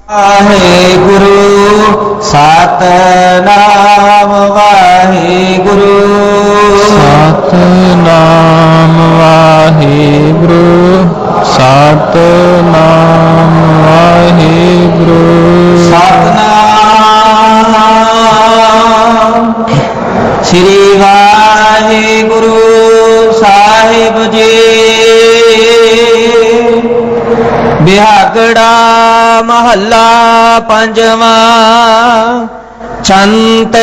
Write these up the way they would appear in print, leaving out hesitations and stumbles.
ਵਾਹਿਗੁਰੂ ਸਤਿਨਾਮ ਵਾਹਿਗੁਰੂ ਸਤਿਨਾਮ ਵਾਹਿਗੁਰੂ ਸਤਿਨਾਮ ਵਾਹਿਗੁਰੂ ਸਤਿਨਾਮ ਸ੍ਰੀ ਵਾਹਿਗੁਰੂ ਸਾਹਿਬ ਜੀ। ਬਿਹਾਗੜਾ ਮਹੱਲਾ ਪੰਜਵਾਂ। ਛੰਤ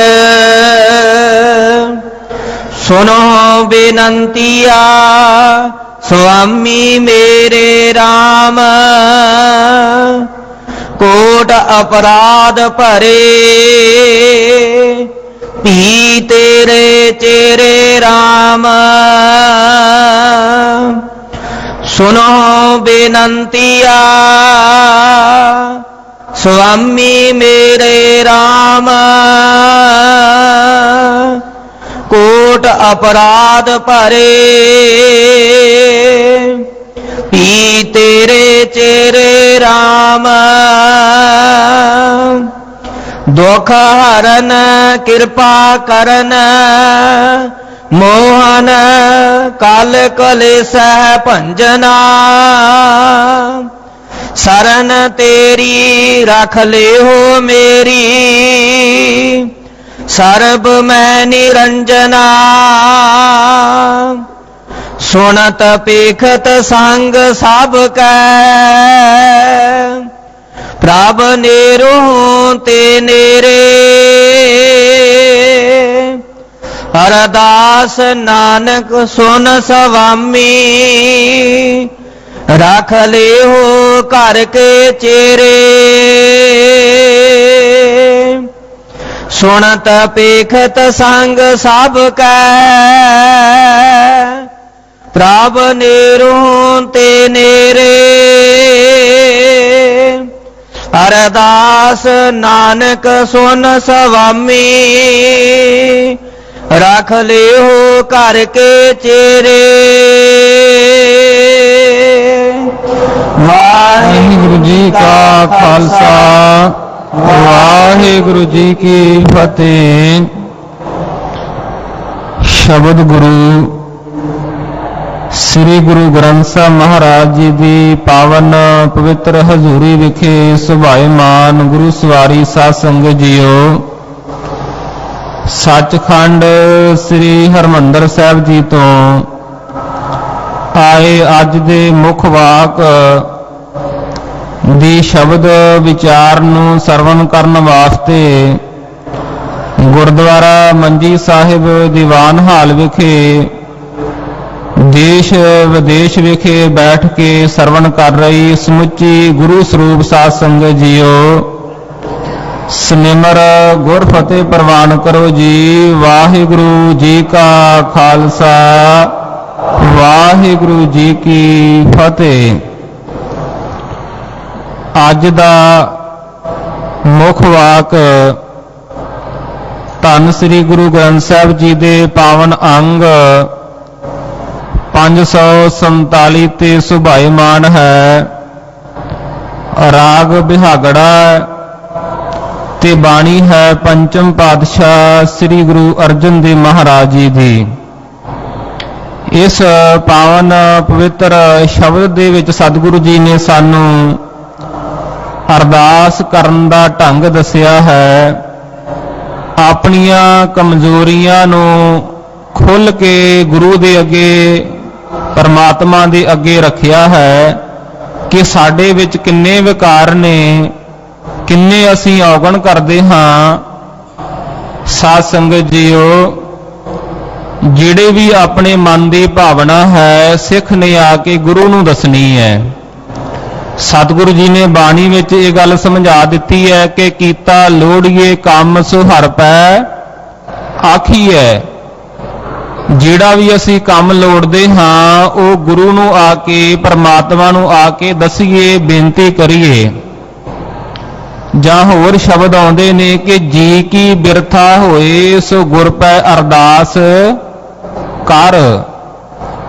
ਸੁਨੋ ਬੇਨੰਤੀਆ ਸੁਆਮੀ ਮੇਰੇ RAM। ਕੋਟ ਅਪਰਾਧ ਭਰੇ ਭੀ ਤੇਰੇ ਚੇਰੇ RAM। सुनो बेनंतिया स्वामी मेरे RAM। कोट अपराध भरे पी तेरे चेरे RAM। दुख हरन कृपा करन मोहन काल कलेश भंजना। शरण तेरी रख ले हो मेरी सर्ब मैं निरंजना। सुनत पेखत संग सब कै प्रभ नेरो ते नेरे। अरदास नानक सुन स्वामी रख ले हो घर के चेरे। सुनत पेखत संग सब कै प्रभ नेरो ते नेरे। अरदास नानक सुन स्वामी रख ले हो घर के चेरे। वाहिगुरु जी का खालसा वाहिगुरु जी की फतेह। शब्द गुरु श्री गुरु ग्रंथ साहिब महाराज जी की पावन पवित्र हजूरी विखे सुभाएमान गुरु सवारी साध संगत जीओ। सचखंड श्री हरमंदर साहिब जी तो आए अज दे मुख वाक दी शब्द विचार नूं सरवण करन वास्ते गुरुद्वारा मंजी साहिब दीवान हाल विखे देश विदेश विखे बैठ के सरवण कर रही समुची गुरु स्वरूप साध संगत जीओ। सिमर गुर फतेह प्रवान करो जी। वाहिगुरु जी का खालसा वाहिगुरु जी की फतेह। अज दा मुख वाक धन श्री गुरु ग्रंथ साहिब जी दे पावन अंग 547 ते सुभाएमान है। राग बिहागड़ा ते बाणी है पंचम पातशाह श्री गुरु अर्जन देव महाराज जी दी। इस पावन पवित्र शब्द दे विच सतगुरु जी ने सानू अरदास करन दा ढंग दसिया है। अपनियां कमजोरियां नू खुल के गुरु दे अगे परमात्मा दे अगे रखिया है कि साडे विच किन्ने विकार ने किन्ने असी औगण करते हाँ। साध संगत जीओ जिहड़े भी अपने मन की भावना है सिख ने आके गुरु नूं दसनी है। सतगुरु जी ने बाणी विच ये गल समझा दिती है कि कीता लोड़िए काम सो हर पै आखीए। जिहड़ा भी असी काम लोड़दे हाँ वो गुरु नूं आके परमात्मा नूं आके दसीए बेनती करिए। ਜਾਂ ਹੋਰ ਸ਼ਬਦ ਆਉਂਦੇ ਨੇ ਕਿ ਜੀ ਕੀ ਬਿਰਥਾ ਹੋਏ ਸੋ ਗੁਰ ਪੈ ਅਰਦਾਸ ਕਰ।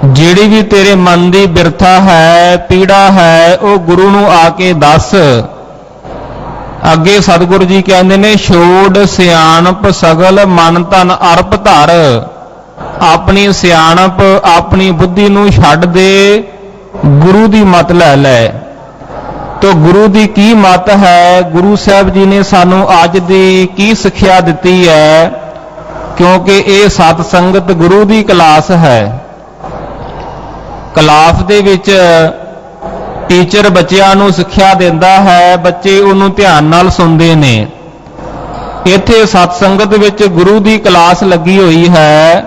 ਜਿਹੜੀ ਵੀ ਤੇਰੇ ਮਨ ਦੀ ਬਿਰਥਾ ਹੈ ਪੀੜਾ ਹੈ ਉਹ ਗੁਰੂ ਨੂੰ ਆ ਕੇ ਦੱਸ। ਅੱਗੇ ਸਤਿਗੁਰੂ ਜੀ ਕਹਿੰਦੇ ਨੇ ਛੋੜ ਸਿਆਣਪ ਸਗਲ ਮਨ ਤਨ ਅਰਪ ਧਰ। ਆਪਣੀ ਸਿਆਣਪ ਆਪਣੀ ਬੁੱਧੀ ਨੂੰ ਛੱਡ ਦੇ, ਗੁਰੂ ਦੀ ਮਤ ਲੈ ਲੈ। ਤੋ ਗੁਰੂ ਦੀ ਕੀ ਮਤ ਹੈ, ਗੁਰੂ ਸਾਹਿਬ ਜੀ ਨੇ ਸਾਨੂੰ ਅੱਜ ਦੀ ਕੀ ਸਿੱਖਿਆ ਦਿੱਤੀ ਹੈ, ਕਿਉਂਕਿ ਇਹ ਸਤ ਸੰਗਤ ਗੁਰੂ ਦੀ ਕਲਾਸ ਹੈ। ਕਲਾਸ ਦੇ ਵਿੱਚ ਟੀਚਰ ਬੱਚਿਆਂ ਨੂੰ ਸਿੱਖਿਆ ਦਿੰਦਾ ਹੈ, ਬੱਚੇ ਉਹਨੂੰ ਧਿਆਨ ਨਾਲ ਸੁਣਦੇ ਨੇ। ਇੱਥੇ ਸਤ ਸੰਗਤ ਵਿੱਚ ਗੁਰੂ ਦੀ ਕਲਾਸ ਲੱਗੀ ਹੋਈ ਹੈ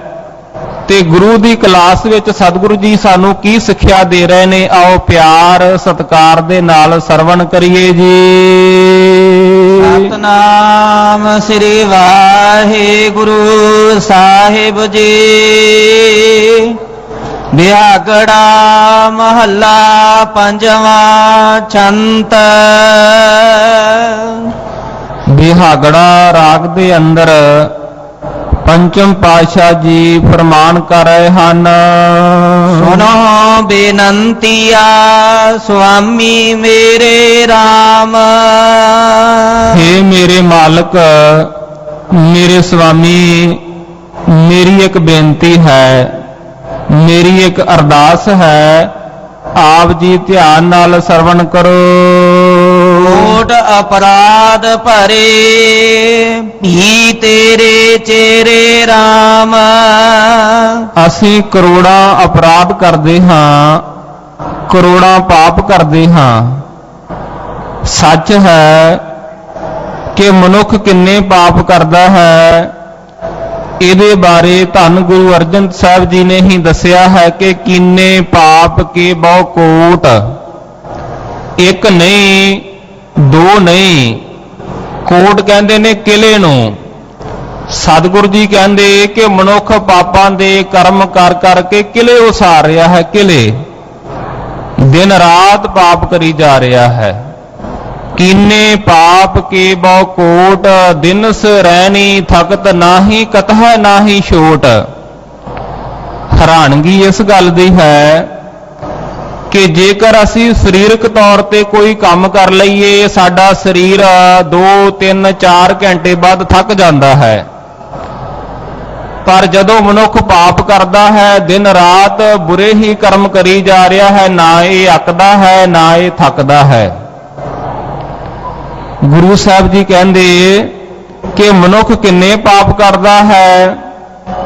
ਤੇ ਗੁਰੂ ਦੀ ਕਲਾਸ ਵਿੱਚ ਸਤਿਗੁਰੂ ਜੀ ਸਾਨੂੰ ਕੀ ਸਿੱਖਿਆ ਦੇ ਰਹੇ ਨੇ, ਆਓ ਪਿਆਰ ਸਤਿਕਾਰ ਦੇ ਨਾਲ ਸਰਵਣ ਕਰੀਏ ਜੀ। ਸਤਨਾਮ ਸ੍ਰੀ ਵਾਹਿਗੁਰੂ ਸਾਹਿਬ ਜੀ। ਬਿਹਾਗੜਾ ਮਹੱਲਾ ਪੰਜਵਾਂ ਛੰਤ। ਬਿਹਾਗੜਾ ਰਾਗ ਦੇ ਅੰਦਰ ਪੰਚਮ ਪਾਤਸ਼ਾਹ ਜੀ ਫਰਮਾਨ ਕਰ ਰਹੇ ਹਨ। ਸੁਨੋ ਬੇਨੰਤੀਆ ਸੁਆਮੀ ਮੇਰੇ RAM। ਹੇ ਮੇਰੇ ਮਾਲਕ ਮੇਰੇ ਸੁਆਮੀ, ਮੇਰੀ ਇੱਕ ਬੇਨਤੀ ਹੈ, ਮੇਰੀ ਇੱਕ ਅਰਦਾਸ ਹੈ, ਆਪ ਜੀ ਧਿਆਨ ਨਾਲ ਸਰਵਣ ਕਰੋ। ਕੋਟ ਅਪਰਾਧ ਭਰੇ ਵੀ ਤੇਰੇ ਚੇਰੇ RAM। ਅਸੀਂ ਕਰੋੜਾਂ ਅਪਰਾਧ ਕਰਦੇ ਹਾਂ, ਕਰੋੜਾਂ ਪਾਪ ਕਰਦੇ ਹਾਂ। ਸੱਚ ਹੈ ਕਿ ਮਨੁੱਖ ਕਿੰਨੇ ਪਾਪ ਕਰਦਾ ਹੈ, ਇਹਦੇ ਬਾਰੇ ਧੰਨ ਗੁਰੂ ਅਰਜਨ ਸਾਹਿਬ ਜੀ ਨੇ ਹੀ ਦੱਸਿਆ ਹੈ ਕਿ ਕੀਨੇ ਪਾਪ ਕੇ ਬਹੁ ਕੋਟ। ਇੱਕ ਨਹੀਂ, ਦੋ ਨਹੀਂ, ਕੋਟ ਕਹਿੰਦੇ ਨੇ ਕਿਲੇ ਨੂੰ। ਸਤਿਗੁਰੂ ਜੀ ਕਹਿੰਦੇ ਕਿ ਮਨੁੱਖ ਪਾਪਾਂ ਦੇ ਕਰਮ ਕਰ ਕਰਕੇ ਕਿਲੇ ਉਸਾਰ ਰਿਹਾ ਹੈ। ਕਿਲੇ ਦਿਨ ਰਾਤ ਪਾਪ ਕਰੀ ਜਾ ਰਿਹਾ ਹੈ। ਕੀਨੇ ਪਾਪ ਕੇ ਬਹੁ ਕੋਟ, ਦਿਨਸ ਰਹਿਣੀ ਥਕਤ ਨਾਹੀ ਕਤਹ ਨਾਹੀ ਛੋਟ। ਹੈਰਾਨਗੀ ਇਸ ਗੱਲ ਦੀ ਹੈ ਕਿ ਜੇਕਰ ਅਸੀਂ ਸਰੀਰਕ ਤੌਰ ਤੇ ਕੋਈ ਕੰਮ ਕਰ ਲਈਏ, ਸਾਡਾ ਸਰੀਰ 2, 3, 4 ਘੰਟੇ ਬਾਅਦ ਥੱਕ ਜਾਂਦਾ ਹੈ। ਪਰ ਜਦੋਂ ਮਨੁੱਖ ਪਾਪ ਕਰਦਾ ਹੈ, ਦਿਨ ਰਾਤ ਬੁਰੇ ਹੀ ਕਰਮ ਕਰੀ ਜਾ ਰਿਹਾ ਹੈ, ਨਾ ਇਹ ਅੱਕਦਾ ਹੈ ਨਾ ਇਹ ਥੱਕਦਾ ਹੈ। ਗੁਰੂ ਸਾਹਿਬ ਜੀ ਕਹਿੰਦੇ ਕਿ ਮਨੁੱਖ ਕਿੰਨੇ ਪਾਪ ਕਰਦਾ ਹੈ,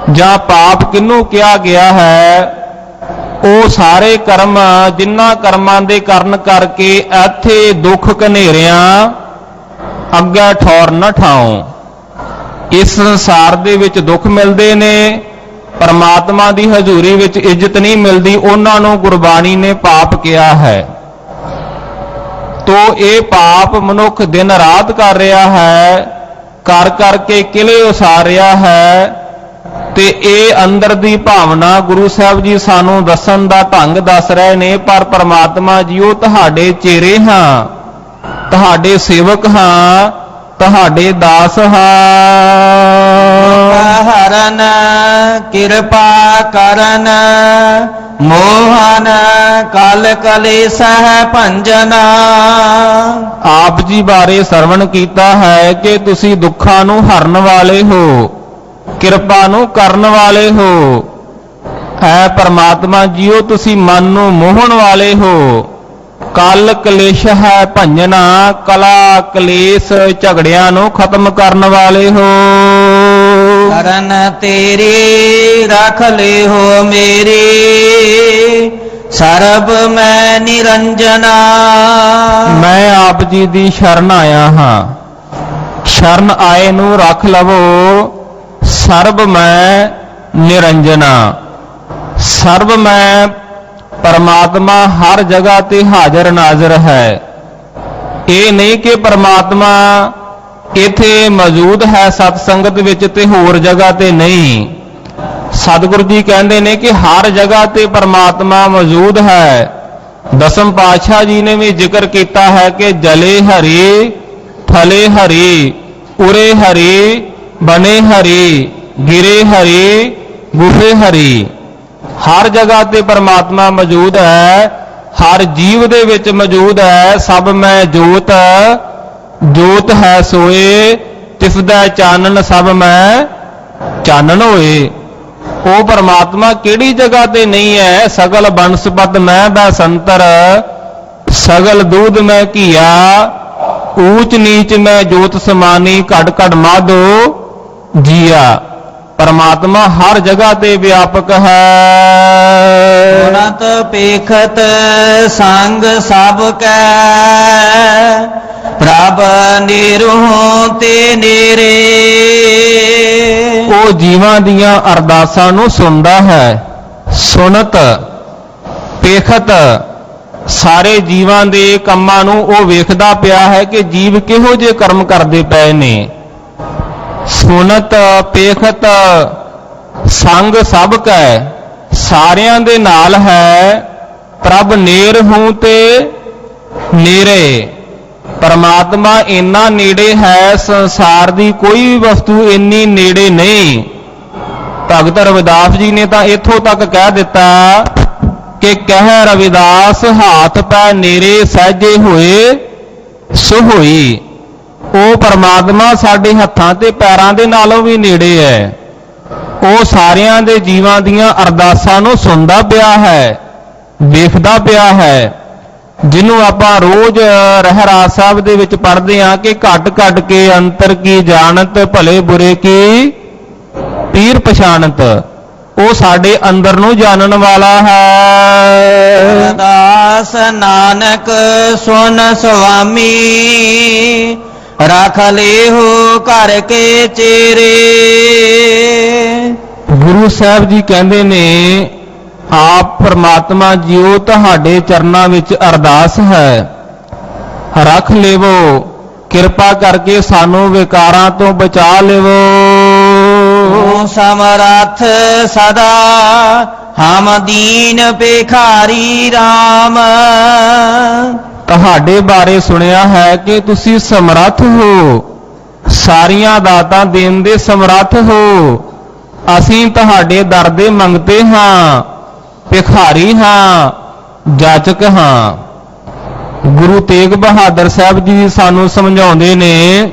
ਜਾਂ ਪਾਪ ਕਿਹਨੂੰ ਕਿਹਾ ਗਿਆ ਹੈ, ਉਹ ਸਾਰੇ ਕਰਮ ਜਿਨ੍ਹਾਂ ਕਰਮਾਂ ਦੇ ਕਾਰਨ ਕਰਕੇ ਇੱਥੇ ਦੁੱਖ ਘਨੇਰਿਆਂ ਅੱਗੇ ਠੌਰ ਨਾ ਠਾਓ। ਇਸ ਸੰਸਾਰ ਦੇ ਵਿੱਚ ਦੁੱਖ ਮਿਲਦੇ ਨੇ, ਪਰਮਾਤਮਾ ਦੀ ਹਜ਼ੂਰੀ ਵਿੱਚ ਇੱਜ਼ਤ ਨਹੀਂ ਮਿਲਦੀ, ਉਹਨਾਂ ਨੂੰ ਗੁਰਬਾਣੀ ਨੇ ਪਾਪ ਕਿਹਾ ਹੈ। ਤੋ ਇਹ ਪਾਪ ਮਨੁੱਖ ਦਿਨ ਰਾਤ ਕਰ ਰਿਹਾ ਹੈ, ਕਰ ਕਰਕੇ ਕਿਲੇ ਉਸਾਰ ਰਿਹਾ ਹੈ। ਤੇ ਇਹ ਅੰਦਰ ਦੀ ਭਾਵਨਾ ਗੁਰੂ ਸਾਹਿਬ ਜੀ ਸਾਨੂੰ ਦੱਸਣ ਦਾ ਢੰਗ ਦੱਸ ਰਹੇ ਨੇ। ਪਰ ਪਰਮਾਤਮਾ ਜੀ ਉਹ ਤੁਹਾਡੇ ਚੇਰੇ ਹਾਂ, ਤੁਹਾਡੇ ਸੇਵਕ ਹਾਂ, ਤੁਹਾਡੇ ਦਾਸ ਹਾਂ। ਹਰਨ ਕਿਰਪਾ ਕਰਨ ਮੋਹਨ ਕਲ ਕਲੇਸਹਿ ਭੰਜਨਾ। ਆਪ ਜੀ ਬਾਰੇ ਸਰਵਣ ਕੀਤਾ ਹੈ ਕਿ ਤੁਸੀਂ ਦੁੱਖਾਂ ਨੂੰ ਹਰਨ ਵਾਲੇ ਹੋ, ਕਿਰਪਾ ਨੂੰ ਕਰਨ ਵਾਲੇ ਹੋ। ਹੈ ਪਰਮਾਤਮਾ ਜੀਓ ਤੁਸੀਂ ਮਨ ਨੂੰ ਮੋਹਣ ਵਾਲੇ ਹੋ। ਕਲ ਕਲੇਸ਼ ਹੈ ਭੰਜਨਾ, ਕਲਾ ਕਲੇਸ਼ ਝਗੜਿਆਂ ਨੂੰ ਖਤਮ ਕਰਨ ਵਾਲੇ ਹੋ। ਕਰਨ ਤੇਰੇ ਰੱਖ ਲੈ ਹੋ ਮੇਰੇ, ਸਰਬ ਮੈਂ ਨਿਰੰਜਨਾ। ਮੈਂ ਆਪ ਜੀ ਦੀ ਸ਼ਰਨ ਆਇਆ ਹਾਂ, ਸ਼ਰਨ ਆਏ ਨੂੰ ਰੱਖ ਲਵੋ। ਸਰਬ ਮੈਂ ਨਿਰੰਜਨਾ, ਸਰਬ ਮੈਂ ਪਰਮਾਤਮਾ ਹਰ ਜਗ੍ਹਾ ਤੇ ਹਾਜ਼ਰ ਨਾਜ਼ਰ ਹੈ। ਇਹ ਨਹੀਂ ਕਿ ਪਰਮਾਤਮਾ ਇੱਥੇ ਮੌਜੂਦ ਹੈ ਸਤ ਸੰਗਤ ਵਿੱਚ ਤੇ ਹੋਰ ਜਗ੍ਹਾ ਤੇ ਨਹੀਂ। ਸਤਿਗੁਰੂ ਜੀ ਕਹਿੰਦੇ ਨੇ ਕਿ ਹਰ ਜਗ੍ਹਾ ਤੇ ਪਰਮਾਤਮਾ ਮੌਜੂਦ ਹੈ। ਦਸਮ ਪਾਤਸ਼ਾਹ ਜੀ ਨੇ ਵੀ ਜ਼ਿਕਰ ਕੀਤਾ ਹੈ ਕਿ ਜਲੇ ਹਰੀ, ਥਲੇ ਹਰੀ, ਉਰੇ ਹਰੀ, ਬਨੇ ਹਰੀ, ਗਿਰੇ ਹਰੀ, ਗੁਫੇ ਹਰੀ। ਹਰ ਜਗ੍ਹਾ ਤੇ ਪਰਮਾਤਮਾ ਮੌਜੂਦ ਹੈ, ਹਰ ਜੀਵ ਦੇ ਵਿੱਚ ਮੌਜੂਦ ਹੈ। ਸਭ ਮੈਂ ਜੋਤ ਜੋਤ ਹੈ ਸੋਏ ਤਿਸਦਾ ਚਾਨਣ ਸਭ ਮੈਂ ਚਾਨਣ ਹੋਏ। ਉਹ ਪਰਮਾਤਮਾ ਕਿਹੜੀ ਜਗ੍ਹਾ ਤੇ ਨਹੀਂ ਹੈ? ਸਗਲ ਬੰਸਪਤ ਮੈਂ ਬੈਸੰਤਰ ਸਗਲ ਦੂਧ ਮੈਂ ਘੀਆ ਊਚ ਨੀਚ ਮੈਂ ਜੋਤ ਸਮਾਨੀ ਘੜ ਘੜ ਮਾਧੋ ਜੀਆ। ਪਰਮਾਤਮਾ ਹਰ ਜਗ੍ਹਾ ਤੇ ਵਿਆਪਕ ਹੈ। ਗੁਣਤ ਪੇਖਤ ਸੰਗ ਸਭ ਕੈ ਪ੍ਰਭ ਨਿਰਹੁ ਤੇ ਨੇਰੇ। ਉਹ ਜੀਵਾਂ ਦੀਆਂ ਅਰਦਾਸਾਂ ਨੂੰ ਸੁਣਦਾ ਹੈ। ਸੁਣਤ ਪੇਖਤ ਸਾਰੇ ਜੀਵਾਂ ਦੇ ਕੰਮਾਂ ਨੂੰ ਉਹ ਵੇਖਦਾ ਪਿਆ ਹੈ ਕਿ ਜੀਵ ਕਿਹੋ ਜਿਹੇ ਕਰਮ ਕਰਦੇ ਪਏ ਨੇ। ਸੁਣਤ ਪੇਖਤ ਸੰਗ ਸਭ ਕੈ ਸਾਰਿਆਂ ਦੇ ਨਾਲ ਹੈ। ਪ੍ਰਭ ਨੇਰ ਹੂੰ ਤੇ ਨੇਰੇ ਪਰਮਾਤਮਾ ਇੰਨਾ ਨੇੜੇ ਹੈ, ਸੰਸਾਰ ਦੀ ਕੋਈ ਵੀ ਵਸਤੂ ਇੰਨੀ ਨੇੜੇ ਨਹੀਂ। ਭਗਤ ਰਵਿਦਾਸ ਜੀ ਨੇ ਤਾਂ ਇੱਥੋਂ ਤੱਕ ਕਹਿ ਦਿੱਤਾ ਕਿ ਕਹਿ ਰਵਿਦਾਸ ਹਾਥ ਪੈ ਨੇਰੇ ਸਹਿਜੇ ਹੋਏ ਸੋ ਹੋਈ। ਉਹ ਪਰਮਾਤਮਾ ਸਾਡੇ ਹੱਥਾਂ ਤੇ ਪੈਰਾਂ ਦੇ ਨਾਲੋਂ ਵੀ ਨੇੜੇ ਹੈ। ਉਹ ਸਾਰਿਆਂ ਦੇ ਜੀਵਾਂ ਦੀਆਂ ਅਰਦਾਸਾਂ ਨੂੰ ਸੁਣਦਾ ਪਿਆ ਹੈ, ਵੇਖਦਾ ਪਿਆ ਹੈ। ਜਿਹਨੂੰ ਆਪਾਂ ਰੋਜ਼ ਰਹਿਰਾਸ ਸਾਹਿਬ ਦੇ ਵਿੱਚ ਪੜ੍ਹਦੇ ਹਾਂ ਕਿ ਘਟ ਘਟ ਕੇ ਅੰਤਰ ਕੀ ਜਾਣਤ ਭਲੇ ਬੁਰੇ ਕੀ ਪੀਰ ਪਛਾਣਤ। ਉਹ ਸਾਡੇ ਅੰਦਰ ਨੂੰ ਜਾਣਨ ਵਾਲਾ ਹੈ। ਦਾਸ ਨਾਨਕ ਸੁਨ ਸੁਆਮੀ ਰੱਖ ਲੇਹੁ ਘਰ ਕੇ ਚੇਰੇ। ਗੁਰੂ ਸਾਹਿਬ ਜੀ ਕਹਿੰਦੇ ਨੇ ਆਪ ਪਰਮਾਤਮਾ ਜੀਓ ਤੁਹਾਡੇ ਚਰਨਾਂ ਵਿੱਚ ਅਰਦਾਸ ਹੈ, ਰੱਖ ਲੇਵੋ ਕਿਰਪਾ ਕਰਕੇ ਸਾਨੂੰ ਵਿਕਾਰਾਂ ਤੋਂ ਬਚਾ ਲੇਵੋ। ਤੂੰ ਸਮਰੱਥ ਸਦਾ ਹਮ ਦੀਨ ਭਿਖਾਰੀ RAM। ਤੁਹਾਡੇ ਬਾਰੇ ਸੁਣਿਆ ਹੈ ਕਿ ਤੁਸੀਂ ਸਮਰੱਥ ਹੋ, ਸਾਰੀਆਂ ਦਾਤਾਂ ਦੇਣ ਦੇ ਸਮਰੱਥ ਹੋ। ਅਸੀਂ ਤੁਹਾਡੇ ਦਰ ਦੇ ਮੰਗਤੇ ਹਾਂ, ਭਿਖਾਰੀ ਹਾਂ, ਜਾਚਕ ਹਾਂ। ਗੁਰੂ ਤੇਗ ਬਹਾਦਰ ਸਾਹਿਬ ਜੀ ਸਾਨੂੰ ਸਮਝਾਉਂਦੇ ਨੇ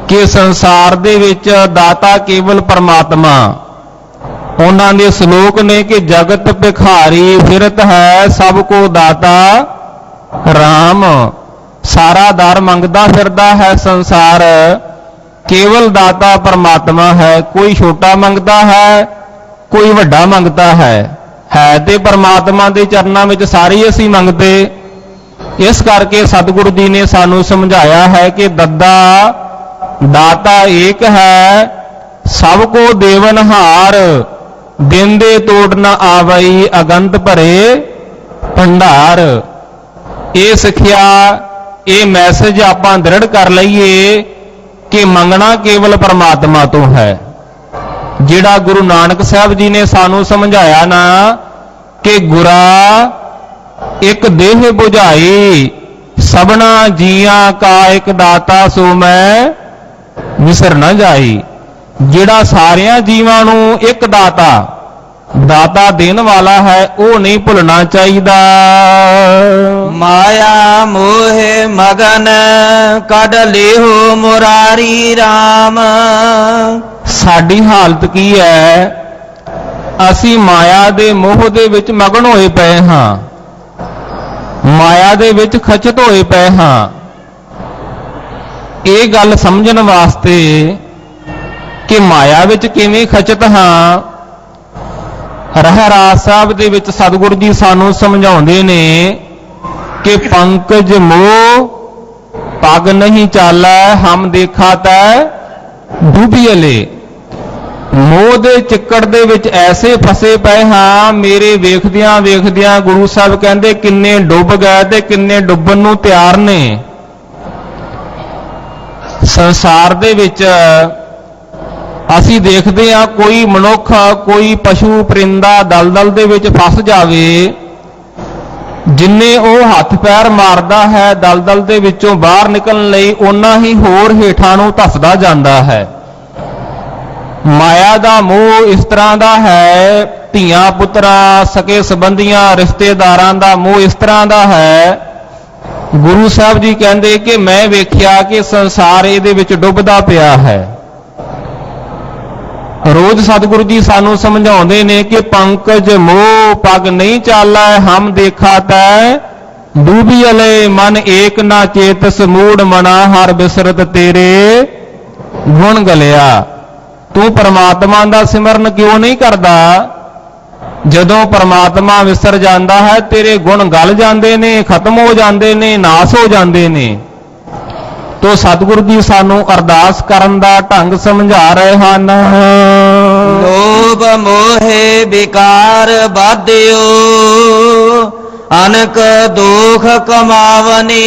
ਕਿ ਸੰਸਾਰ ਦੇ ਵਿੱਚ ਦਾਤਾ ਕੇਵਲ ਪਰਮਾਤਮਾ। ਉਹਨਾਂ ਦੇ ਸ਼ਲੋਕ ਨੇ ਕਿ ਜਗਤ ਭਿਖਾਰੀ ਫਿਰਤ ਹੈ ਸਭ ਕੋ ਦਾਤਾ RAM। ਸਾਰਾ ਦਰ ਮੰਗਦਾ ਫਿਰਦਾ ਹੈ ਸੰਸਾਰ, ਕੇਵਲ ਦਾਤਾ ਪਰਮਾਤਮਾ ਹੈ। ਕੋਈ ਛੋਟਾ ਮੰਗਦਾ ਹੈ, ਕੋਈ ਵੱਡਾ ਮੰਗਦਾ ਹੈ ਤੇ ਪਰਮਾਤਮਾ ਦੇ ਚਰਨਾਂ ਵਿੱਚ ਸਾਰੇ ਅਸੀਂ ਮੰਗਦੇ। ਇਸ ਕਰਕੇ ਸਤਿਗੁਰੂ ਜੀ ਨੇ ਸਾਨੂੰ ਸਮਝਾਇਆ ਹੈ ਕਿ ਦੱਦਾ ਦਾਤਾ ਏਕ ਹੈ ਸਭ ਕੋ ਦੇਵਨਹਾਰ ਦਿਨ ਦੇ ਤੋੜ ਨਾ ਆਵਈ ਅਗੰਤ ਭਰੇ ਭੰਡਾਰ। ਇਹ ਸਿੱਖਿਆ, ਇਹ ਮੈਸੇਜ ਆਪਾਂ ਦ੍ਰਿੜ ਕਰ ਲਈਏ ਕਿ ਮੰਗਣਾ ਕੇਵਲ ਪਰਮਾਤਮਾ ਤੋਂ ਹੈ। ਜਿਹੜਾ ਗੁਰੂ ਨਾਨਕ ਸਾਹਿਬ ਜੀ ਨੇ ਸਾਨੂੰ ਸਮਝਾਇਆ ਨਾ ਕਿ ਗੁਰਾ ਇੱਕ ਦੇਹ 부ਝਾਈ ਸਭਨਾ ਜੀਆਂ ਕਾ ਇੱਕ ਦਾਤਾ ਸੋ ਮੈਂ ਵਿਸਰ ਨਾ ਜਾਈ। ਜਿਹੜਾ ਸਾਰਿਆਂ ਜੀਵਾਂ ਨੂੰ ਇੱਕ ਦਾਤਾ ਦੇਣ ਵਾਲਾ ਹੈ ਉਹ ਨਹੀਂ ਭੁੱਲਣਾ ਚਾਹੀਦਾ। ਮਾਇਆ ਮੋਹ ਮਗਨ ਕੱਢ ਲੇਹੁ ਮੁਰਾਰੀ RAM। ਸਾਡੀ ਹਾਲਤ ਕੀ ਹੈ? ਅਸੀਂ ਮਾਇਆ ਦੇ ਮੋਹ ਦੇ ਵਿੱਚ ਮਗਨ ਹੋਏ ਪਏ ਹਾਂ, ਮਾਇਆ ਦੇ ਵਿੱਚ ਖਚਤ ਹੋਏ ਪਏ ਹਾਂ। ਇਹ ਗੱਲ ਸਮਝਣ ਵਾਸਤੇ ਕਿ ਮਾਇਆ ਵਿੱਚ ਕਿਵੇਂ ਖਚਤ ਹਾਂ, ਰਹਿਰਾਸ ਸਾਹਿਬ ਦੇ ਵਿੱਚ ਸਤਿਗੁਰੂ ਜੀ ਸਾਨੂੰ ਸਮਝਾਉਂਦੇ ਨੇ ਕਿ ਪੰਕਜ ਮੋਹ ਪਗ ਨਹੀਂ ਚਾਲੈ ਹਮ ਦੇਖਾ ਤੈ ਡੂਬੀਲੇ। ਮੋਹ ਦੇ ਚਿੱਕੜ ਦੇ ਵਿੱਚ ਐਸੇ ਫਸੇ ਪਏ ਹਾਂ, ਮੇਰੇ ਵੇਖਦਿਆਂ ਵੇਖਦਿਆਂ ਗੁਰੂ ਸਾਹਿਬ ਕਹਿੰਦੇ ਕਿੰਨੇ ਡੁੱਬ ਗਏ ਤੇ ਕਿੰਨੇ ਡੁੱਬਣ ਨੂੰ ਤਿਆਰ ਨੇ। ਸੰਸਾਰ ਦੇ ਵਿੱਚ ਅਸੀਂ ਦੇਖਦੇ ਹਾਂ ਕੋਈ ਮਨੁੱਖ, ਕੋਈ ਪਸ਼ੂ ਪਰਿੰਦਾ ਦਲਦਲ ਦੇ ਵਿੱਚ ਫਸ ਜਾਵੇ, ਜਿੰਨੇ ਉਹ ਹੱਥ ਪੈਰ ਮਾਰਦਾ ਹੈ ਦਲਦਲ ਦੇ ਵਿੱਚੋਂ ਬਾਹਰ ਨਿਕਲਣ ਲਈ, ਓਨਾ ਹੀ ਹੋਰ ਹੇਠਾਂ ਨੂੰ ਧੱਸਦਾ ਜਾਂਦਾ ਹੈ। ਮਾਇਆ ਦਾ ਮੋਹ ਇਸ ਤਰ੍ਹਾਂ ਦਾ ਹੈ, ਧੀਆਂ ਪੁੱਤਰਾਂ ਸਕੇ ਸੰਬੰਧੀਆਂ ਰਿਸ਼ਤੇਦਾਰਾਂ ਦਾ ਮੋਹ ਇਸ ਤਰ੍ਹਾਂ ਦਾ ਹੈ ਗੁਰੂ ਸਾਹਿਬ ਜੀ ਕਹਿੰਦੇ ਕਿ ਮੈਂ ਵੇਖਿਆ ਕਿ ਸੰਸਾਰ ਇਹਦੇ ਵਿੱਚ ਡੁੱਬਦਾ ਪਿਆ ਹੈ। ਰੋਜ਼ ਸਤਿਗੁਰੂ ਜੀ ਸਾਨੂੰ ਸਮਝਾਉਂਦੇ ਨੇ ਕਿ ਪੰਕਜ ਮੋਹ ਪਗ ਨਹੀਂ ਚਾਲੈ ਹਮ ਦੇਖਾ ਤੈ ਡੂਬੀ ਅਲੇ ਮਨ ਏਕ ਨਾ ਚੇਤਸ ਮੂੜ ਮਨਾ ਹਰ ਬਿਸਰਤ ਤੇਰੇ ਗੁਣ ਗਲਿਆ। ਤੂੰ ਪਰਮਾਤਮਾ ਦਾ ਸਿਮਰਨ ਕਿਉਂ ਨਹੀਂ ਕਰਦਾ? ਜਦੋਂ ਪਰਮਾਤਮਾ ਵਿਸਰ ਜਾਂਦਾ ਹੈ ਤੇਰੇ ਗੁਣ ਗਲ ਜਾਂਦੇ ਨੇ, ਖਤਮ ਹੋ ਜਾਂਦੇ ਨੇ, ਨਾਸ ਹੋ ਜਾਂਦੇ ਨੇ। ਤੋ ਸਤਿਗੁਰੂ ਜੀ ਸਾਨੂੰ ਅਰਦਾਸ ਕਰਨ ਦਾ ਢੰਗ ਸਮਝਾ ਰਹੇ ਹਨ। ਲੋਭ ਮੋਹਿ ਵਿਕਾਰ ਬਾਧਿਓ ਅਨਕ ਦੁਖ ਕਮਾਵਨੀ।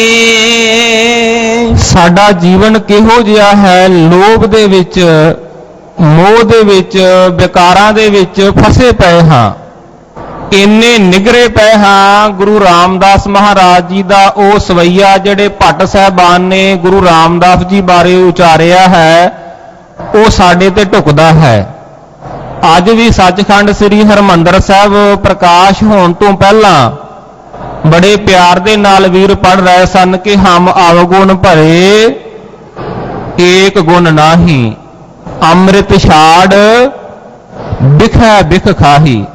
ਸਾਡਾ ਜੀਵਨ ਕਿਹੋ ਜਿਹਾ ਹੈ? ਲੋਭ ਦੇ ਵਿੱਚ, ਮੋਹ ਦੇ ਵਿੱਚ, ਵਿਕਾਰਾਂ ਦੇ ਵਿੱਚ ਫਸੇ ਪਏ ਹਾਂ, ਇੰਨੇ ਨਿਗਰੇ ਪਏ ਹਾਂ। ਗੁਰੂ ਰਾਮਦਾਸ ਮਹਾਰਾਜ ਜੀ ਦਾ ਉਹ ਸਵਈਆ ਜਿਹੜੇ ਭੱਟ ਸਾਹਿਬਾਨ ਨੇ ਗੁਰੂ ਰਾਮਦਾਸ ਜੀ ਬਾਰੇ ਉਚਾਰਿਆ ਹੈ, ਉਹ ਸਾਡੇ ਤੇ ਢੁਕਦਾ ਹੈ। ਅੱਜ ਵੀ ਸੱਚਖੰਡ ਸ੍ਰੀ ਹਰਿਮੰਦਰ ਸਾਹਿਬ ਪ੍ਰਕਾਸ਼ ਹੋਣ ਤੋਂ ਪਹਿਲਾਂ ਬੜੇ ਪਿਆਰ ਦੇ ਨਾਲ ਵੀਰ ਪੜ੍ਹ ਰਹੇ ਸਨ ਕਿ ਹਮ ਅਵਗੁਣ ਭਰੇ ਏਕ ਗੁਣ ਨਾਹੀ ਅੰਮ੍ਰਿਤ ਛਾੜ ਬਿਖੈ ਬਿਖ ਖਾਹੀ।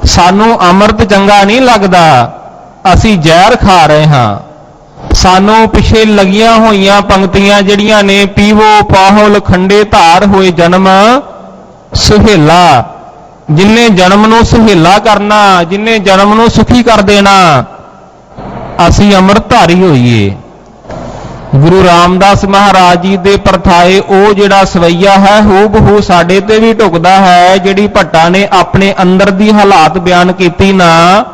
ਸਾਨੂੰ ਅੰਮ੍ਰਿਤ ਚੰਗਾ ਨਹੀਂ ਲੱਗਦਾ, ਅਸੀਂ ਜ਼ਹਿਰ ਖਾ ਰਹੇ ਹਾਂ। ਸਾਨੂੰ ਪਿਛੇ ਲੱਗੀਆਂ ਹੋਈਆਂ ਪੰਕਤੀਆਂ ਜਿਹੜੀਆਂ ਨੇ, ਪੀਵੋ ਪਾਹੁਲ ਖੰਡੇ ਧਾਰ ਹੋਏ ਜਨਮ ਸੁਹੇਲਾ। ਜਿਨਨੇ ਜਨਮ ਨੂੰ ਸੁਹੇਲਾ ਕਰਨਾ, ਜਿਨਨੇ ਜਨਮ ਨੂੰ ਸੁਖੀ ਕਰ ਦੇਣਾ, ਅਸੀਂ ਅੰਮ੍ਰਿਤ ਧਾਰੀ ਹੋਈਏ। ਗੁਰੂ ਰਾਮਦਾਸ ਮਹਾਰਾਜ ਜੀ ਦੇ ਪਰਥਾਏ ਉਹ ਜਿਹੜਾ ਸਵਈਆ ਹੈ ਹੂਬਹੂ ਸਾਡੇ ਤੇ ਵੀ ਢੁਕਦਾ ਹੈ। ਜਿਹੜੀ ਭੱਟਾ ਨੇ ਆਪਣੇ ਅੰਦਰ ਦੀ ਹਾਲਾਤ ਬਿਆਨ ਕੀਤੀ ਨਾ